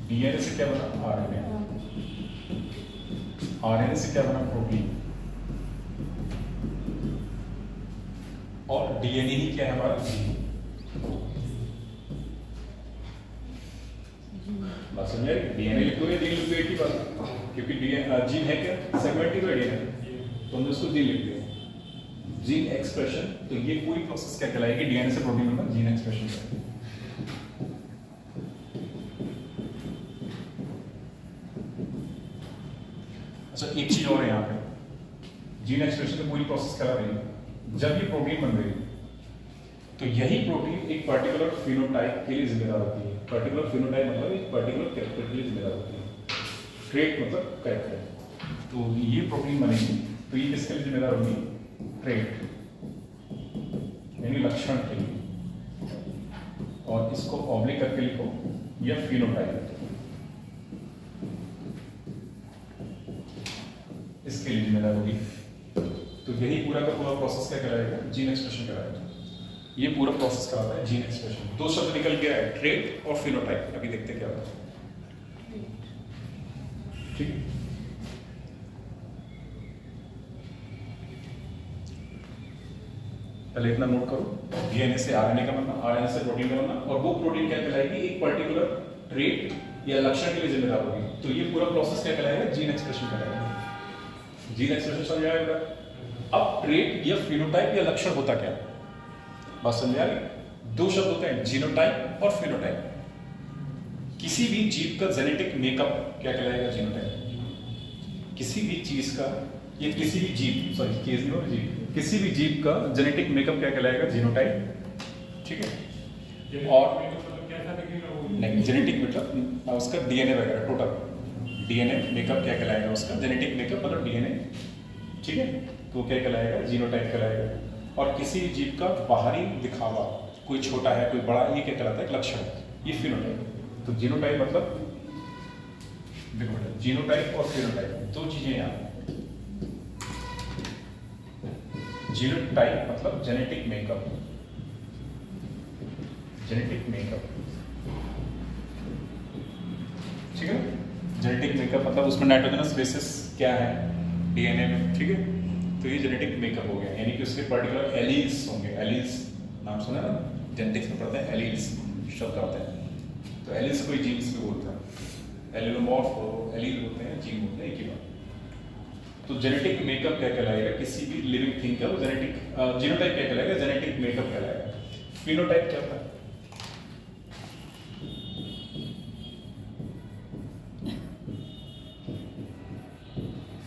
डीएनए से क्या बना, आरएनए, आरएनए से क्या बना, प्रोटीन, और डीएनए ही क्या है हमारा, जीन। बात समझ आई? डीएनए लिखोगे, जीन लिखोगे एक ही बात, क्योंकि जीन है क्या, सेगमेंट ही तो है डीएनए, तो हमने उसको जीन लिख दिया। जीन एक्सप्रेशन, तो ये पूरी प्रोसेस क्या कहलाएगी, डीएनए से प्रोटीन बनना, जीन एक्सप्रेशन है। अच्छा, एक चीज और है यहाँ पे, जीन एक्सप्रेशन की पूरी प्रोसेस करा रही है। जब ये प्रोटीन बन रही है तो यही प्रोटीन एक पर्टिकुलर फिनोटाइप के लिए जिम्मेदार होती है। पर्टिकुलर फिनोटाइप मतलब एक पर्टिकुलर कैरेक्टर के लिए जिम्मेदार होती है। ट्रेट मतलब कैरेक्टर। तो ये प्रोटीन बनेगी तो ये किसके लिए जिम्मेदार होगी, ट्रेट यानी लक्षण के लिए, और इसको ऑब्लिक करके लिखो, यह फिनोटाइप इसके लिए जिम्मेदार होगी। तो यही पूरा का पूरा प्रोसेस क्या कराएगा, जीन एक्सप्रेशन कराएगा। ये पूरा प्रोसेस कराता है जीन एक्सप्रेशन। दो शब्द निकल गया है, ट्रेट और फिनोटाइप। अभी देखते क्या होता है, ठीक है। पहले इतना नोट करो, डीएनए से आरएनए का बनना, आरएनए से प्रोटीन का बनना, और वो प्रोटीन क्या कहलाएगी, एक पर्टिकुलर ट्रेट या लक्षण के लिए जिम्मेदार होगी। तो ये पूरा प्रोसेस क्या कहलाएगा, जीन एक्सप्रेशन कहलाएगा। जीन एक्सप्रेशन समझ आएगा। अब ट्रेट या फिनोटाइप या लक्षण होता क्या, बात समझ आ रही। दो शब्द होते हैं, जीनोटाइप और फिनोटाइप। किसी भी जीव का जेनेटिक मेकअप क्या कहलाएगा, जीनोटाइप। किसी भी चीज का ये किसी भी जीव, सॉरी केस नो जीव, किसी भी जीव का जेनेटिक मेकअप क्या कहलाएगा? जीनोटाइप। ठीक है, और कैसा दिखेगा वो? नहीं, जेनेटिक मतलब उसका डीएनए वगैरह टोटल डीएनए मेकअप क्या कहलाएगा? उसका जेनेटिक मेकअप मतलब डीएनए। ठीक है, तो क्या कहलाएगा? जीनोटाइप कहलाएगा। और किसी भी जीव का बाहरी दिखावा, कोई छोटा है कोई बड़ा, ये क्या कहलाता है? एक लक्षण, ये फिनोटाइप। तो जीनोटाइप मतलब देखो बेटा, जीनोटाइप और फिनोटाइप दो चीजें यहाँ। जीनोटाइप मतलब जेनेटिक मेकअप, जेनेटिक मेकअप। ठीक है, जेनेटिक मेकअप मतलब उसमें नाइट्रोजनस बेसिस क्या है डीएनए में। ठीक है, तो ये जेनेटिक मेकअप हो गया, यानी कि उसके पर्टिकुलर एलील्स होंगे। एलील्स नाम सुना ना, जेनेटिक्स में पढ़ते हैं, एलील्स शब्द आते हैं। तो एलील्स कोई जीन्स भी बोलता है, एलिलोमॉर्फ हो, एलील होते हैं, जीन होते हैं, एक ही बात। तो जेनेटिक मेकअप क्या कहलाएगा? किसी भी लिविंग थिंग का वो जेनेटिक, जीनोटाइप क्या कहलाएगा? जेनेटिक मेकअप कहलाएगा। फिनोटाइप क्या होता है?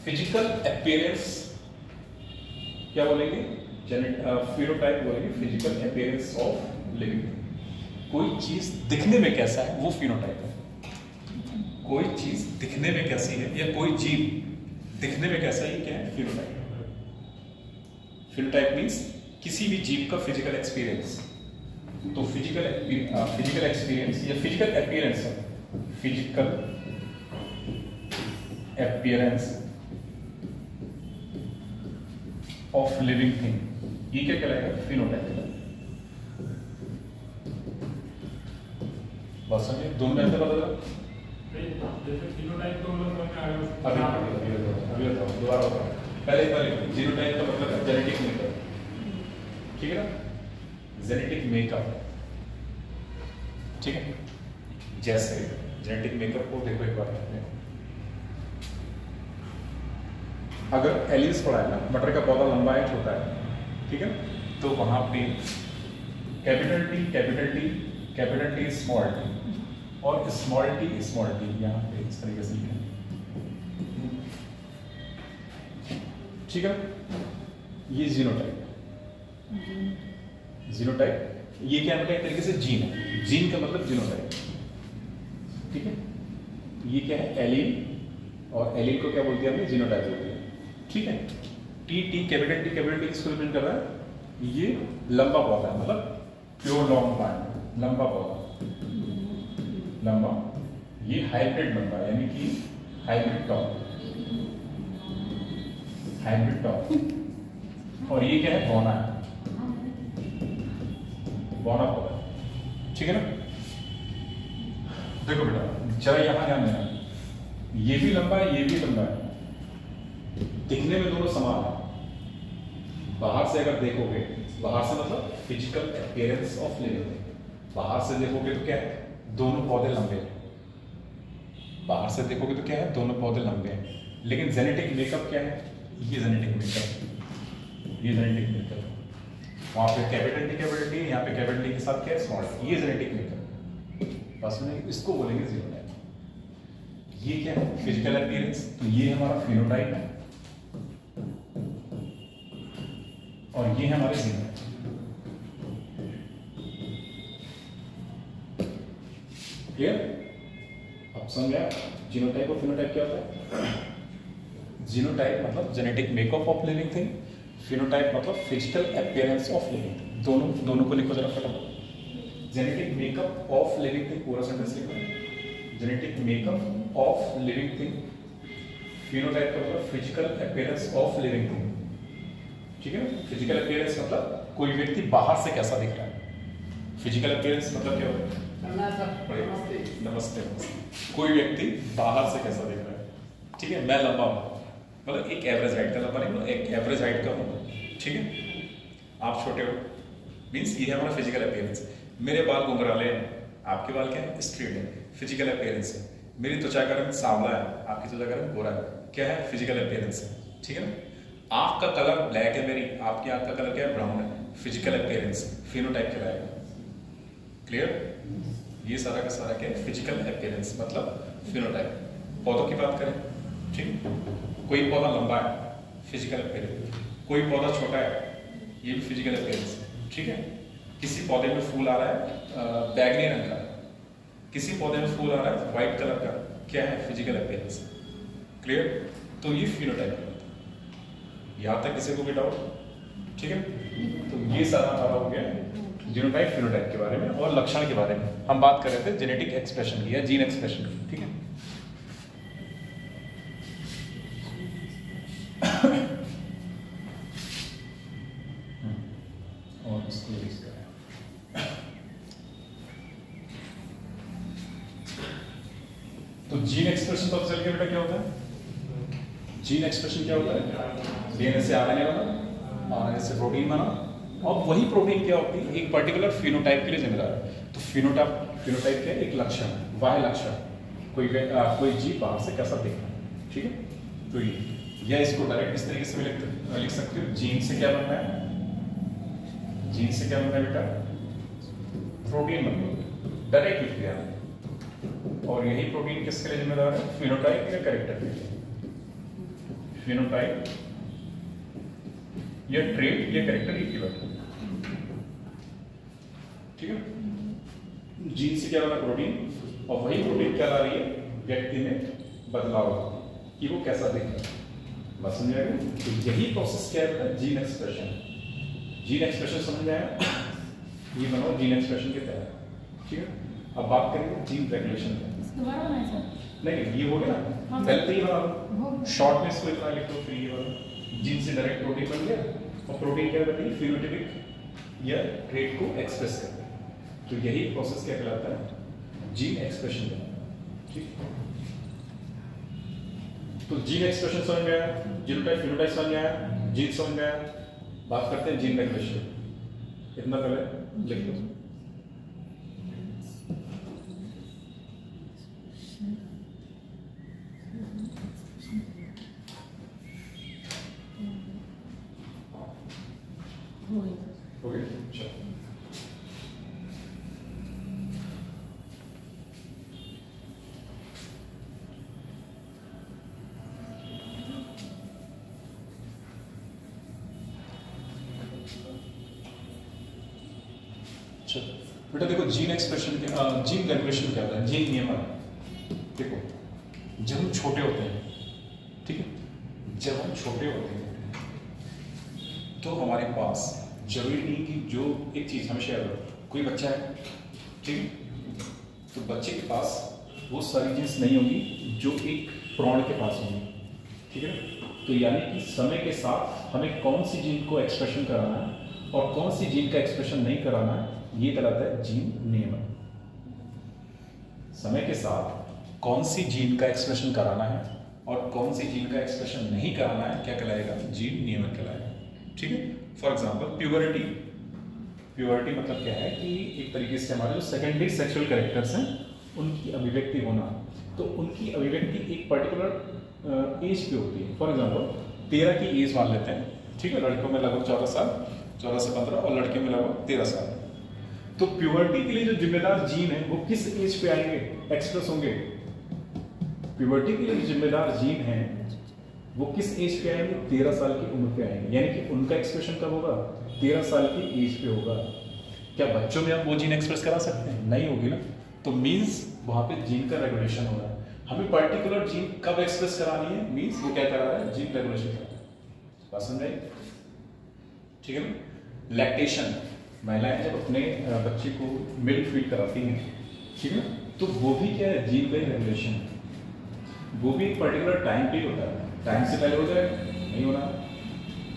फिजिकल अपीयरेंस क्या बोलेंगे? फिनोटाइप बोलेंगे फिजिकल अपीयरेंस ऑफ लिविंग। कोई चीज दिखने में कैसा है वो फिनोटाइप है। कोई चीज दिखने में कैसी है या कोई जीव दिखने में कैसा है, ये क्या है? फिनोटाइप। फिनोटाइप मींस किसी भी जीव का फिजिकल एक्सपीरियंस। तो फिजिकल एक्सपीरियंस या फिजिकल अपीयरेंस है, physical appearance of living thing, ये क्या कहलाएगा? फिनोटाइप। बात समझे? दोनों में अंतर बदल रहा। जैसे फिनोटाइप तो मतलब समझ में आ गया। अभी बताओ, दोबारा बताओ। पहले जीनोटाइप का मतलब है जेनेटिक मेकअप। ठीक है ना, जेनेटिक मेकअप। ठीक है, जैसे जेनेटिक मेकअप को देखो एक बार, अगर एलिस पड़ा है ना, मटर का पौधा लंबा है छोटा है, ठीक है, तो वहां पे कैपिटल टी स्मॉल टी और स्मॉल टी यहाँ पे इस तरीके से लिखा है। ठीक है, ये जीनोटाइप ये क्या मतलब एक तरीके से जीन है। जीन का मतलब जीनोटाइप। ठीक है, ये क्या है? एलील, और एलील को क्या बोलते हैं हमने? जीनोटाइप बोलते हैं। ठीक है, टी कैपिटल टी किसको रिप्रेजेंट कर रहा है? ये लंबा पौधा है, मतलब प्योर लॉन्ग प्लांट, लंबा पौधा, लंबा। ये हाइब्रिड लंबा, यानी कि हाइब्रिड टॉप। और ये क्या है? बौना है, बौना पौधा। ठीक है ना? देखो बेटा, जरा यहां ध्यान देना, ये भी लंबा है, ये भी लंबा है, दिखने में दोनों समान है। बाहर से अगर देखोगे, बाहर से मतलब फिजिकल अपीयरेंस ऑफ लिविंग, बाहर से देखोगे तो क्या है? दोनों पौधे लंबे हैं। बाहर से देखोगे तो क्या है? दोनों पौधे लंबे हैं। लेकिन जेनेटिक मेकअप क्या है? ये जेनेटिक मेकअप, वहां पे कैपिटल टी, यहाँ पे कैपिटल टी के साथ क्या है? स्मॉल। ये जेनेटिक मेकअप, बस में इसको बोलेंगे जीनोटाइप। ये क्या है? Physical appearance. तो ये हमारा फिनोटाइप है और ये हमारे जीनोटाइप। क्लियर? अब समझ गया जीनोटाइप और फिनोटाइप क्या होता है? जीनोटाइप मतलब genetic makeup of living thing, phenotype मतलब physical appearance of living thing. दोनों को लिखो जरा फटाफट। Genetic makeup of living thing, पूरा सेंटेंस लिखो। Genetic makeup of living thing, phenotype का मतलब physical appearance of living thing. ठीक है ना? फिजिकल अपीयरेंस मतलब कोई व्यक्ति बाहर से कैसा दिख रहा है। फिजिकल अपीयरेंस मतलब क्या होता है? नमस्ते। कोई व्यक्ति बाहर से कैसा दिख रहा है। ठीक है, मैं लंबा हूँ, मतलब एक एवरेज हाइट का लंबा नहीं, एक एवरेज हाइट का हूँ। ठीक है, आप छोटे हो, मीन्स ये है हमारा फिजिकल अपीयरेंस। मेरे बाल घुंघराले हैं, आपके बाल क्या है? स्ट्रेट है, फिजिकल अपीयरेंस है। मेरी त्वचा का रंग सांवला है, आपकी त्वचा का रंग गोरा है, क्या है? फिजिकल अपीयरेंस है। ठीक है ना? आँख का कलर ब्लैक है मेरी, आपकी आँख का कलर क्या है? ब्राउन है, फिजिकल अपीयरेंस, फिनोटाइप कहलाएगा। क्लियर? ये सारा का सारा क्या है? फिजिकल अपीयरेंस मतलब फिनोटाइप। पौधों की बात करें, ठीक, कोई पौधा लंबा है, फिजिकल अपीयरेंस। कोई पौधा छोटा है, ये भी फिजिकल अपीयरेंस है, ठीक है। किसी पौधे में फूल आ रहा है बैगनी रंग का, किसी पौधे में फूल आ रहा है व्हाइट कलर का, क्या है? Physical appearance. क्लियर? तो ये फिनोटाइप है। यहाँ तक किसी को भी डाउट? ठीक है, तो ये सारा हमारा हो गया जीनोटाइप फिनोटाइप के बारे में और लक्षण के बारे में। हम बात कर रहे थे जेनेटिक एक्सप्रेशन की या जीन एक्सप्रेशन की, ठीक है। और इसको रिलीज करें। तो जीन एक्सप्रेशन पता चल गया बेटा क्या होता है? जीन एक्सप्रेशन क्या होता है? डीएनए से आरएनए बना, आरएनए से प्रोटीन बना, और वही प्रोटीन क्या होती है? एक पर्टिकुलर फिनोटाइप के लिए जिम्मेदार है। तो फिनोटाइप क्या है? एक लक्षण, वाह्य लक्षण। कोई जीव बाहर से कैसा दिखता है, ठीक है। तो ये या इसको डायरेक्ट इस तरीके से भी लिख सकते हो, जीन से क्या बनना है? जीन से क्या बनना है बेटा? प्रोटीन बनना है, डायरेक्ट लिख दिया। और यही प्रोटीन किसके लिए जिम्मेदार है? फिनोटाइप या कैरेक्टर के लिए। फिनोटाइप या ट्रेट या कैरेक्टर एक ही बात है, ठीक है। जीन से क्या बना? प्रोटीन, और वही प्रोटीन क्या ला रही है? व्यक्ति में बदलाव कि वो कैसा दिख रहा है। बात समझ आएगा? तो यही प्रोसेस क्या है? Gene expression. जीन एक्सप्रेशन समझ में आया? ये बनाओ जीन एक्सप्रेशन के तहत, ठीक है। अब बात करेंगे जीन रेगुलेशन की। नहीं, ये हो गया ना, पहले तो ये बना लो, शॉर्ट में इसको इतना लिख दो, फिर ये वाला जीन से डायरेक्ट प्रोटीन बन गया, और प्रोटीन क्या करती है? फिनोटाइपिक या ट्रेट को एक्सप्रेस करती है। तो यही प्रोसेस क्या कहलाता है? जीन एक्सप्रेशन, ठीक। तो जीन एक्सप्रेशन समझ में आया, जीनोटाइप फिनोटाइप समझ में आया, जीन समझ में आया। बात करते हैं जीन रेगुलेशन। इतना पहले लिख लो। ओके, चलो। बेटा देखो, जीन एक्सप्रेशन जीन रेगुलेशन क्या होता है? जीन नियमन। देखो, जब हम छोटे होते हैं, ठीक है, जब हम छोटे होते हैं तो हमारे पास जरूरी नहीं कि जो एक चीज़ हमेशा याद रखो, कोई बच्चा है, ठीक है, तो बच्चे के पास वो सारी जीन्स नहीं होंगी जो एक प्रौढ़ के पास होंगी, ठीक है। तो यानी कि समय के साथ हमें कौन सी जीन को एक्सप्रेशन कराना है और कौन सी जीन का एक्सप्रेशन नहीं कराना है, ये कहलाता है जीन नियमन। समय के साथ कौन सी जीन का एक्सप्रेशन कराना है और कौन सी जीन का एक्सप्रेशन नहीं कराना है, क्या कहलाएगा? जीन नियमन कहलाएगा, ठीक है। For example puberty. प्यूबर्टी मतलब क्या है कि एक तरीके से हमारे जो सेकेंडरी सेक्सुअल कैरेक्टर्स हैं उनकी अभिव्यक्ति होना, तो उनकी अभिव्यक्ति एक पर्टिकुलर एज पे होती है। फॉर एग्जाम्पल 13 की एज मान लेते हैं, ठीक है, लड़कों में लगभग 14 साल, 14 से 15, और लड़के में लगभग 13 साल। तो प्यूबर्टी के लिए जो जिम्मेदार जीन है वो किस एज पे आएंगे, एक्सप्रेस होंगे? प्यूबर्टी के लिए जिम्मेदार जीन है वो किस एज पे आएंगे? 13 साल की उम्र पे आएंगे। यानी कि उनका एक्सप्रेशन कब होगा? 13 साल की एज पे होगा। क्या बच्चों में आप वो जीन एक्सप्रेस करा सकते हैं? नहीं होगी ना। तो मीन्स वहां पे जीन का रेगुलेशन हो रहा है। हमें पर्टिकुलर जीन कब एक्सप्रेस करानी है, मीन्स वो क्या करा रहा है? जीन रेगुलेशन करा रहा है। बात समझ आई? ठीक है ना। लैक्टेशन, महिलाएं जब अपने बच्चे को मिल्क फीड कराती हैं, ठीक है, तो वो भी क्या है? जीन का रेगुलेशन। वो भी एक पर्टिकुलर टाइम पे होता है, टाइम से पहले हो जाए नहीं होना,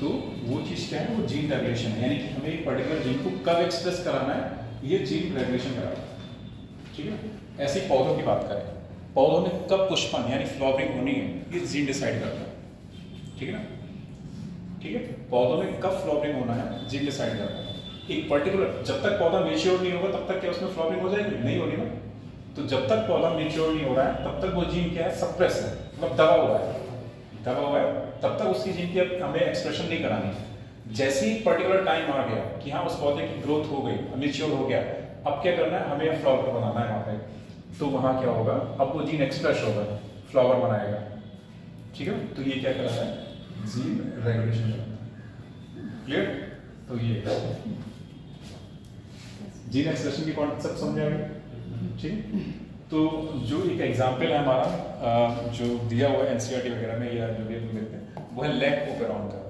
तो वो चीज़ क्या है? वो जीन रेगुलेशन है। यानी कि हमें एक पर्टिकुलर जीन को कब एक्सप्रेस कराना है, ये जीन रेगुलेशन कराना है, ठीक है। ऐसे ही पौधों की बात करें, पौधों में कब पुष्पन यानी फ्लावरिंग होनी है, ये जीन डिसाइड करता है, ठीक है ना। ठीक है, पौधों में कब फ्लावरिंग होना है, जीन डिसाइड करता है। एक पर्टिकुलर, जब तक पौधा मेच्योर नहीं होगा तब तक क्या उसमें फ्लावरिंग हो जाएगी? नहीं होगी ना। तो जब तक पौधा मेच्योर नहीं हो रहा है तब तक वो जीन क्या है? सप्रेस है, मतलब दबा हुआ है, दबा हुआ है, तब तक उसकी जीन की हमें एक्सप्रेशन नहीं करानी। जैसे ही पर्टिकुलर टाइम आ गया कि हाँ उस पौधे की ग्रोथ हो गई, मेच्योर हो गया, अब क्या करना है? हमें फ्लावर बनाना है वहाँ पे। तो वहाँ क्या होगा? अब वो जीन एक्सप्रेस होगा, फ्लावर बनाएगा, ठीक है। तो ये क्या कहलाता है? Gene regulation. क्लियर? तो ये जीन एक्सप्रेशन की कॉन्सेप्ट समझ आ गई, ठीक। तो जो एक एग्जांपल है हमारा जो दिया हुआ है एनसीईआरटी वगैरह में या जो भी हम देखते हैं वो है लैक ओपेरॉन का।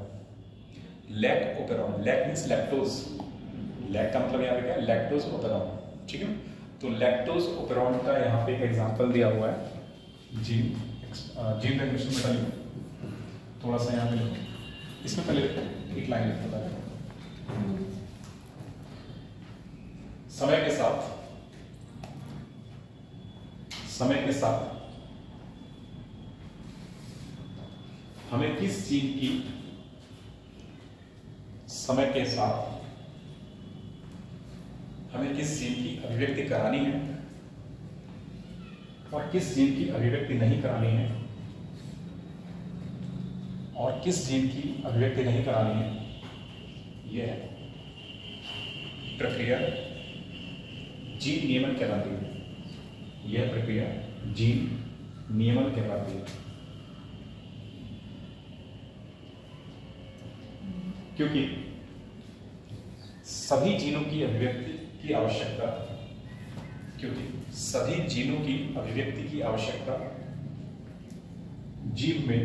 Lac operon, lac means lactose, lac का मतलब यहाँ पे क्या है, लैक्टोज ओपेरॉन, ठीक है। तो लैक्टोज ओपेरॉन का यहाँ पे एक एग्जांपल दिया हुआ है, जीन रेगुलेशन में डालिए थोड़ा सा यहाँ पे लिखो, इसमें पहले एक लाइन लिखो था। समय के साथ हमें किस जीन की अभिव्यक्ति करानी है और किस जीन की अभिव्यक्ति नहीं करानी है, यह प्रक्रिया जीन नियमन कहलाती है। यह प्रक्रिया जीन नियमन कहलाती है, क्योंकि सभी जीनों की अभिव्यक्ति की आवश्यकता जीव में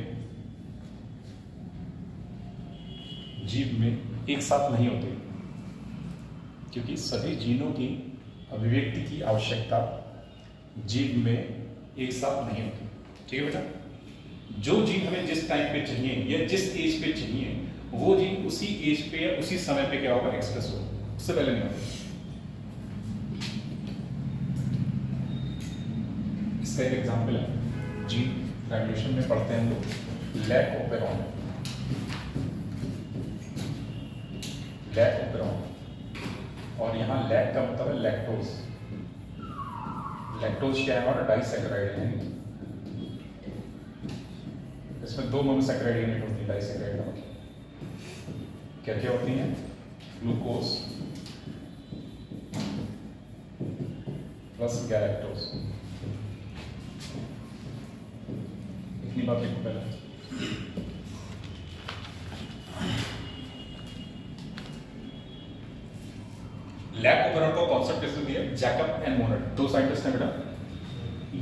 एक साथ नहीं होती, क्योंकि सभी जीनों की अभिव्यक्ति की आवश्यकता जीव में एक साथ नहीं होती, ठीक है बेटा। जो जीन हमें जिस टाइम पे चाहिए या जिस एज पे चाहिए वो जीन उसी एज पे या उसी समय पे क्या होगा, एक्सप्रेस होगा, उससे पहले नहीं होगा। इसका एक एग्जांपल है, जीन रेगुलेशन में पढ़ते हैं हम लोग लैक ओपेरॉन, और यहाँ लैक का मतलब है लैक्टोज। लैक्टोज क्या है हमारा, डाइसैकेराइड है। इसमें 2 मोनोसैकेराइड यूनिट होती है डाइसैकेराइड में। क्या क्या होती हैं, ग्लूकोज प्लस गैलेक्टोज। इतनी बात लिखो पहले। लैक ओपेरॉन का कॉन्सेप्ट किसने दिया, जैकब एंड मोनट, 2 साइंटिस्ट ने बेटा।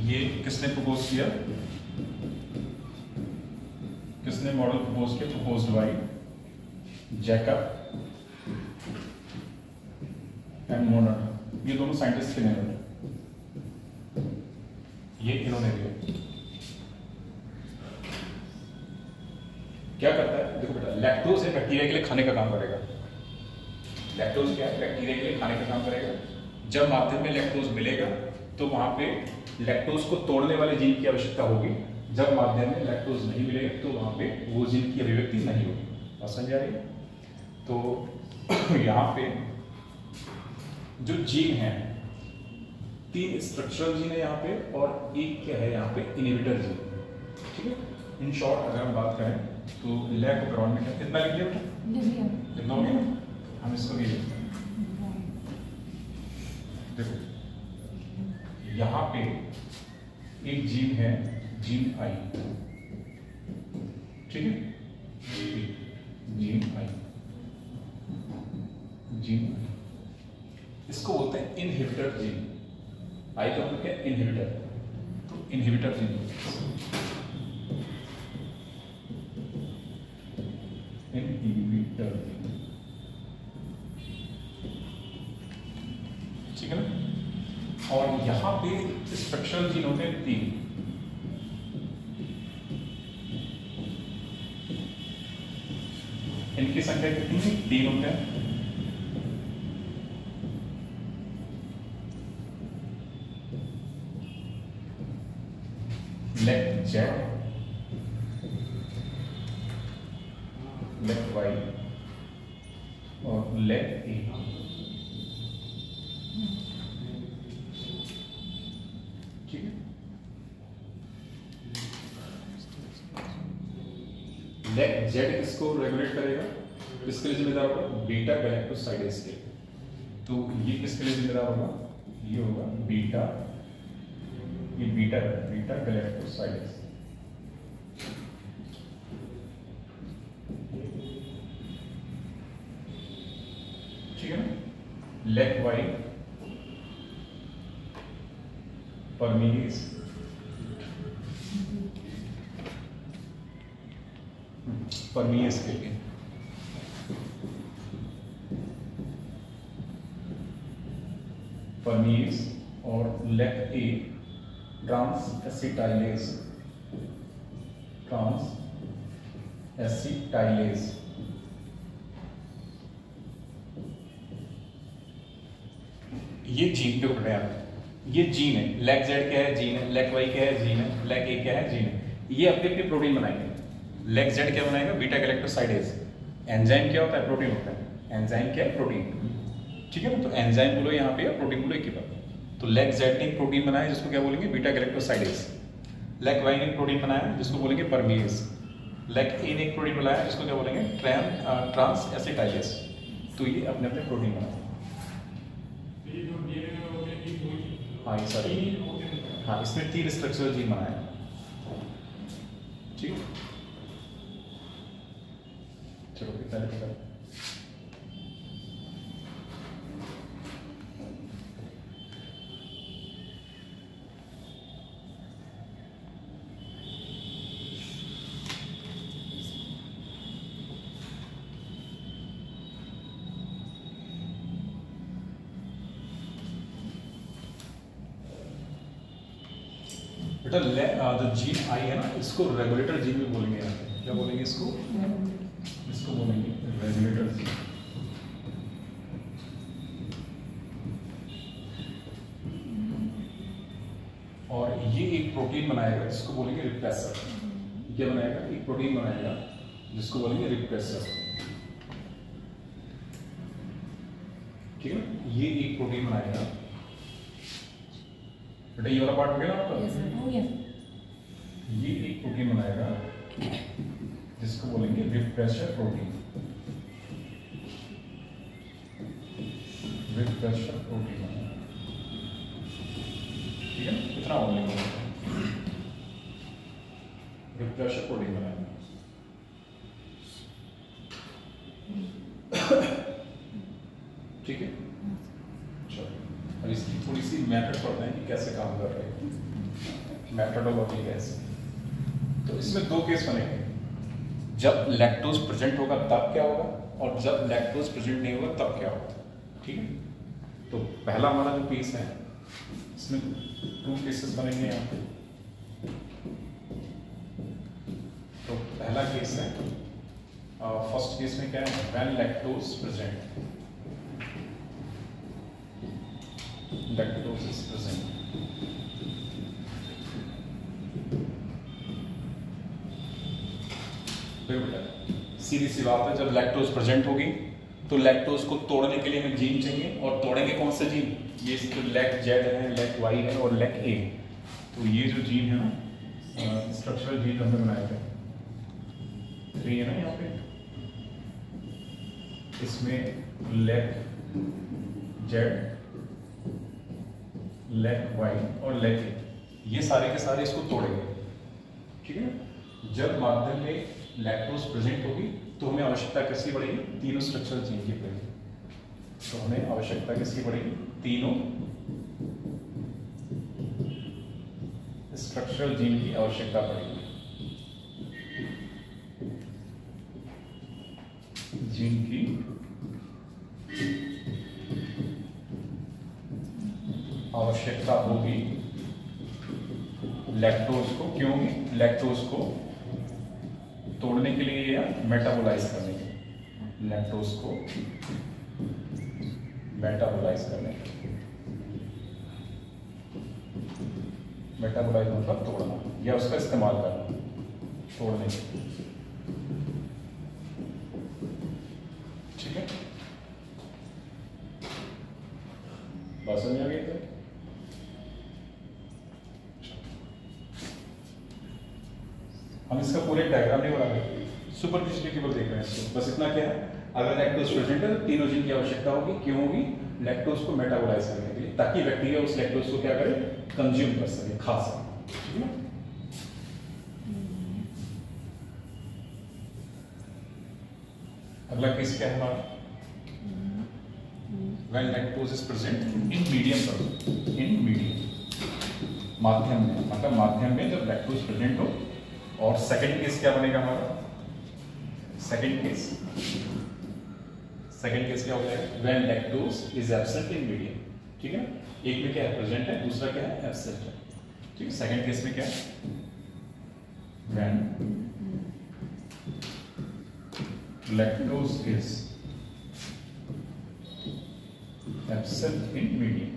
ये किसने प्रपोज किया, किसने मॉडल प्रपोज किया, प्रपोज्ड बाय जैकब एंड मोनट। ये दोनों साइंटिस्ट के नाम हैं, ये इन्होंने दिया। क्या करता है, देखो बेटा, लैक्टोज है बैक्टीरिया के लिए खाने का काम करेगा। लैक्टोज क्या है, बैक्टीरिया के लिए खाने का काम करेगा। जब माध्यम में लैक्टोज मिलेगा तो वहां पे लैक्टोज को तोड़ने वाले जीन की आवश्यकता होगी। जब माध्यम में लैक्टोज नहीं मिलेगा तो वहां पे वो जीन की अभिव्यक्ति नहीं होगी। बात समझ आ रही है? तो यहाँ पे जो जीन है, 3 स्ट्रक्चरल जीन है यहाँ पे, और एक क्या है यहाँ पे, इनहिबिटर जीन, ठीक है। इन शॉर्ट अगर हम बात करें तो लैक ओपेरॉन में क्या, कितना लिख लिया बेटा, कितना हो गया, हम इसको भी लिखते हैं। देखो यहाँ पे एक जीन है, जीन आई, ठीक है, जीन आई, इसको बोलते हैं इनहिबिटर जीन। आई का मतलब क्या, इनहिबिटर, तो इनहिबिटर जीन, इनहिबिटर, ठीक है ना। और यहां पे स्ट्रक्चरल जीन होते हैं 3। इनकी संख्या कितनी है, 3 होते हैं। लेफ्ट जेड, लेफ्ट वाई और लेफ्ट ए। ठीक है, लेफ्ट जेड इसको रेगुलेट करेगा, इसके लिए जिम्मेदार होगा बीटा गैलेक्टोसाइडेज के। तो ये किसके लिए जिम्मेदार होगा, ये होगा बीटा, ये बीटा गैलेक्टोसाइडेज। लैक वाई परमीज परमीज के लिए परमीज और लैक ए ट्रांस एसिटाइलेज ये जीन के ऊपर है। ये जीन है, लैक जेड क्या है, जीन है, लैक वाई क्या है, जीन है, लैक ए क्या है, जीन है। ये अपने अपने प्रोटीन बनाएंगे। लैक जेड क्या बनाएगा, बीटा गैलेक्टोसाइडेज। एंजाइम क्या होता है, प्रोटीन होता है। एंजाइम क्या है, प्रोटीन। ठीक है, तो एंजाइम बोलो यहाँ पे, प्रोटीन बोलो एक ही बात। तो लैक जेड ने एक प्रोटीन बनाया जिसको क्या बोलेंगे, बीटा गैलेक्टोसाइडेज। लैक वाई ने एक प्रोटीन बनाया जिसको बोलेंगे परमीज। लैक ए ने एक प्रोटीन बनाया जिसको क्या बोलेंगे, ट्रांस एसिटाइलेज। तो ये अपने अपने प्रोटीन बनाए। ये जो डीएनए में होते हैं कि कोई हाँ ये सारे, हाँ इसमें 3 स्ट्रक्चरल जीन बनाए। ठीक, चलो पहले पकड़। बेटा जो जीन आई है ना, इसको रेगुलेटर जीन भी बोलेंगे। यहाँ पे क्या बोलेंगे इसको, इसको बोलेंगे रेगुलेटर जीन। और ये एक प्रोटीन बनाएगा जिसको बोलेंगे रिप्रेसर। क्या बनाएगा, एक प्रोटीन बनाएगा जिसको बोलेंगे रिप्रेसर। ठीक है, ये एक प्रोटीन बनाएगा। बेटा ये वाला पार्ट हो गया ना आपका। ये एक प्रोटीन बनाएगा जिसको बोलेंगे रिप्रेसर प्रोटीन। रिप्रेसर प्रोटीन बनाएगा। ठीक है, इतना बोलेंगे रिप्रेसर प्रोटीन बनाएगा। ठीक है, अब इसकी थोड़ी सी मेथड पढ़ते हैं कि कैसे काम कर रहे हैं, मेथडोलॉजी कैसे। तो इसमें 2 केस बनेंगे, जब लैक्टोज प्रेजेंट होगा तब क्या होगा, और जब लैक्टोज प्रेजेंट नहीं होगा तब क्या होगा। ठीक है, तो पहला हमारा जो केस है इसमें 2 केसेस बनेंगे यहाँ पे। तो पहला केस है, फर्स्ट केस में क्या है, when lactose present, lactose is present। सीधी सी बात है, जब लैक्टोज प्रेजेंट होगी तो लैक्टोज को तोड़ने के लिए हमें जीन चाहिए, और तोड़ेंगे कौन से जीन, ये लैक जेड है, लैक वाई है और लैक ए। तो ये जो जीन है ना, स्ट्रक्चरल जीन हमने बनाए थे 3 है ना यहाँ पे, इसमें लैक जेड, लैक वाई और लैक ए, ये सारे के सारे इसको तोड़ेंगे। ठीक है, जब माध्यम में लैक्टोज प्रेजेंट होगी तो हमें आवश्यकता किसकी पड़ेगी, तीनों स्ट्रक्चरल जीन की पड़ेगी। तो हमें आवश्यकता किसकी पड़ेगी, तीनों स्ट्रक्चरल जीन की आवश्यकता पड़ेगी। जीन की आवश्यकता होगी लैक्टोज को, क्यों, लैक्टोज को तोड़ने के लिए या मेटाबोलाइज करने के लिए, लैक्टोज को मेटाबोलाइज करने के लिए। मेटाबोलाइज मतलब तोड़ना या उसका इस्तेमाल करना, तोड़ने के लिए। ठीक है, बात समझ आ गई। हम इसका पूरे डायग्राम नहीं बना रहे, सुपरफिशियली केवल देख रहे हैं इसको। बस इतना क्या है, अगर लैक्टोज प्रेजेंट है तो तीनों जीन की आवश्यकता होगी। क्यों होगी, लैक्टोज को मेटाबोलाइज करने के लिए, ताकि बैक्टीरिया उस लैक्टोज को क्या करे, कंज्यूम कर सके, खा सके। ठीक है, अगला केस क्या है हमारा, when lactose is present in medium पर, इन मीडियम माध्यम में, मतलब माध्यम में जब लैक्टोज प्रेजेंट हो। और सेकंड केस क्या बनेगा हमारा? सेकंड केस क्या हो जाएगा? When lactose is absent in medium. ठीक है, एक में क्या है? प्रेजेंट है, दूसरा क्या है? एब्सेंट है। ठीक है, सेकंड केस में क्या है? When lactose is absent in medium.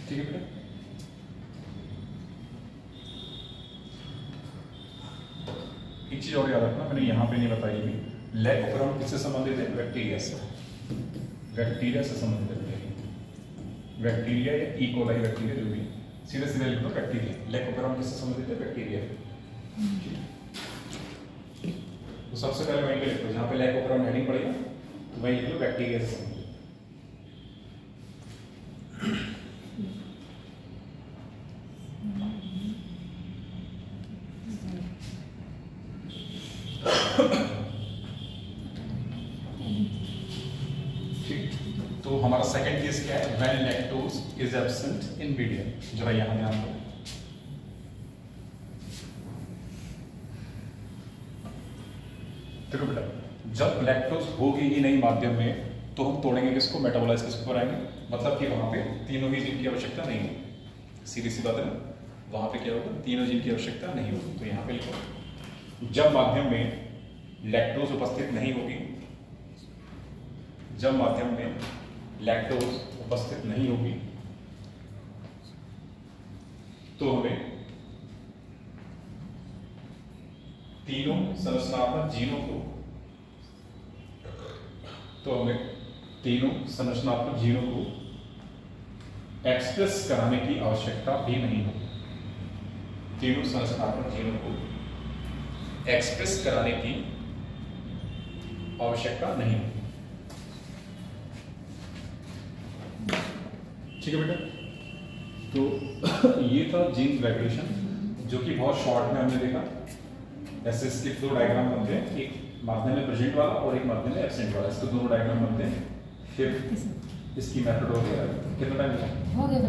ठीक है बेटा, एक चीज और याद रखना, मैंने यहां पे नहीं बताई भी, लैक ऑपरेरॉन किससे संबंधित है? बैक्टीरिया से, बैक्टीरिया से संबंधित है। बैक्टीरिया या ई कोलाई बैक्टीरिया, जो भी सीधे सीधे लिख दो बैक्टीरिया। लैक ऑपरेरॉन किससे संबंधित है? बैक्टीरिया। तो सबसे पहले वहीं पे लिखो, जहां पे लैक ऑपरेरॉन हेडिंग पड़ेगा तो वहीं लिख लो बैक्टीरिया से संबंधित। तो हमारा सेकंड केस क्या है? When lactose is absent in medium. जरा यहां ध्यान दो। देखो बेटा, जब लैक्टोज होगी ही नहीं माध्यम में तो हम तोड़ेंगे किसको? मेटाबोलाइज किसको कराएंगे? मतलब कि वहां पे तीनों ही जीन की आवश्यकता नहीं है। सीधी सी बात है ना, वहां पे क्या होगा? तीनों जीन की आवश्यकता नहीं होगी। तो यहां पे लिखो, जब माध्यम में लैक्टोज उपस्थित नहीं होगी, जब माध्यम में लैक्टोज उपस्थित नहीं होगी तो हमें तीनों संरचनात्मक जीनों को एक्सप्रेस कराने की आवश्यकता भी नहीं होगी। तीनों संरचनात्मक जीनों को एक्सप्रेस कराने की आवश्यकता नहीं होगी। ठीक है बेटा, तो ये था जीन रेगुलेशन, जो कि बहुत शॉर्ट में हमने देखा। ऐसे इसके दो डायग्राम बनते हैं, एक माध्यम में प्रेजेंट वाला और एक माध्यम में एब्सेंट वाला। इसके दोनों डायग्राम बनते हैं। फिर इसकी मेथड हो गया। कितना टाइम हो गया?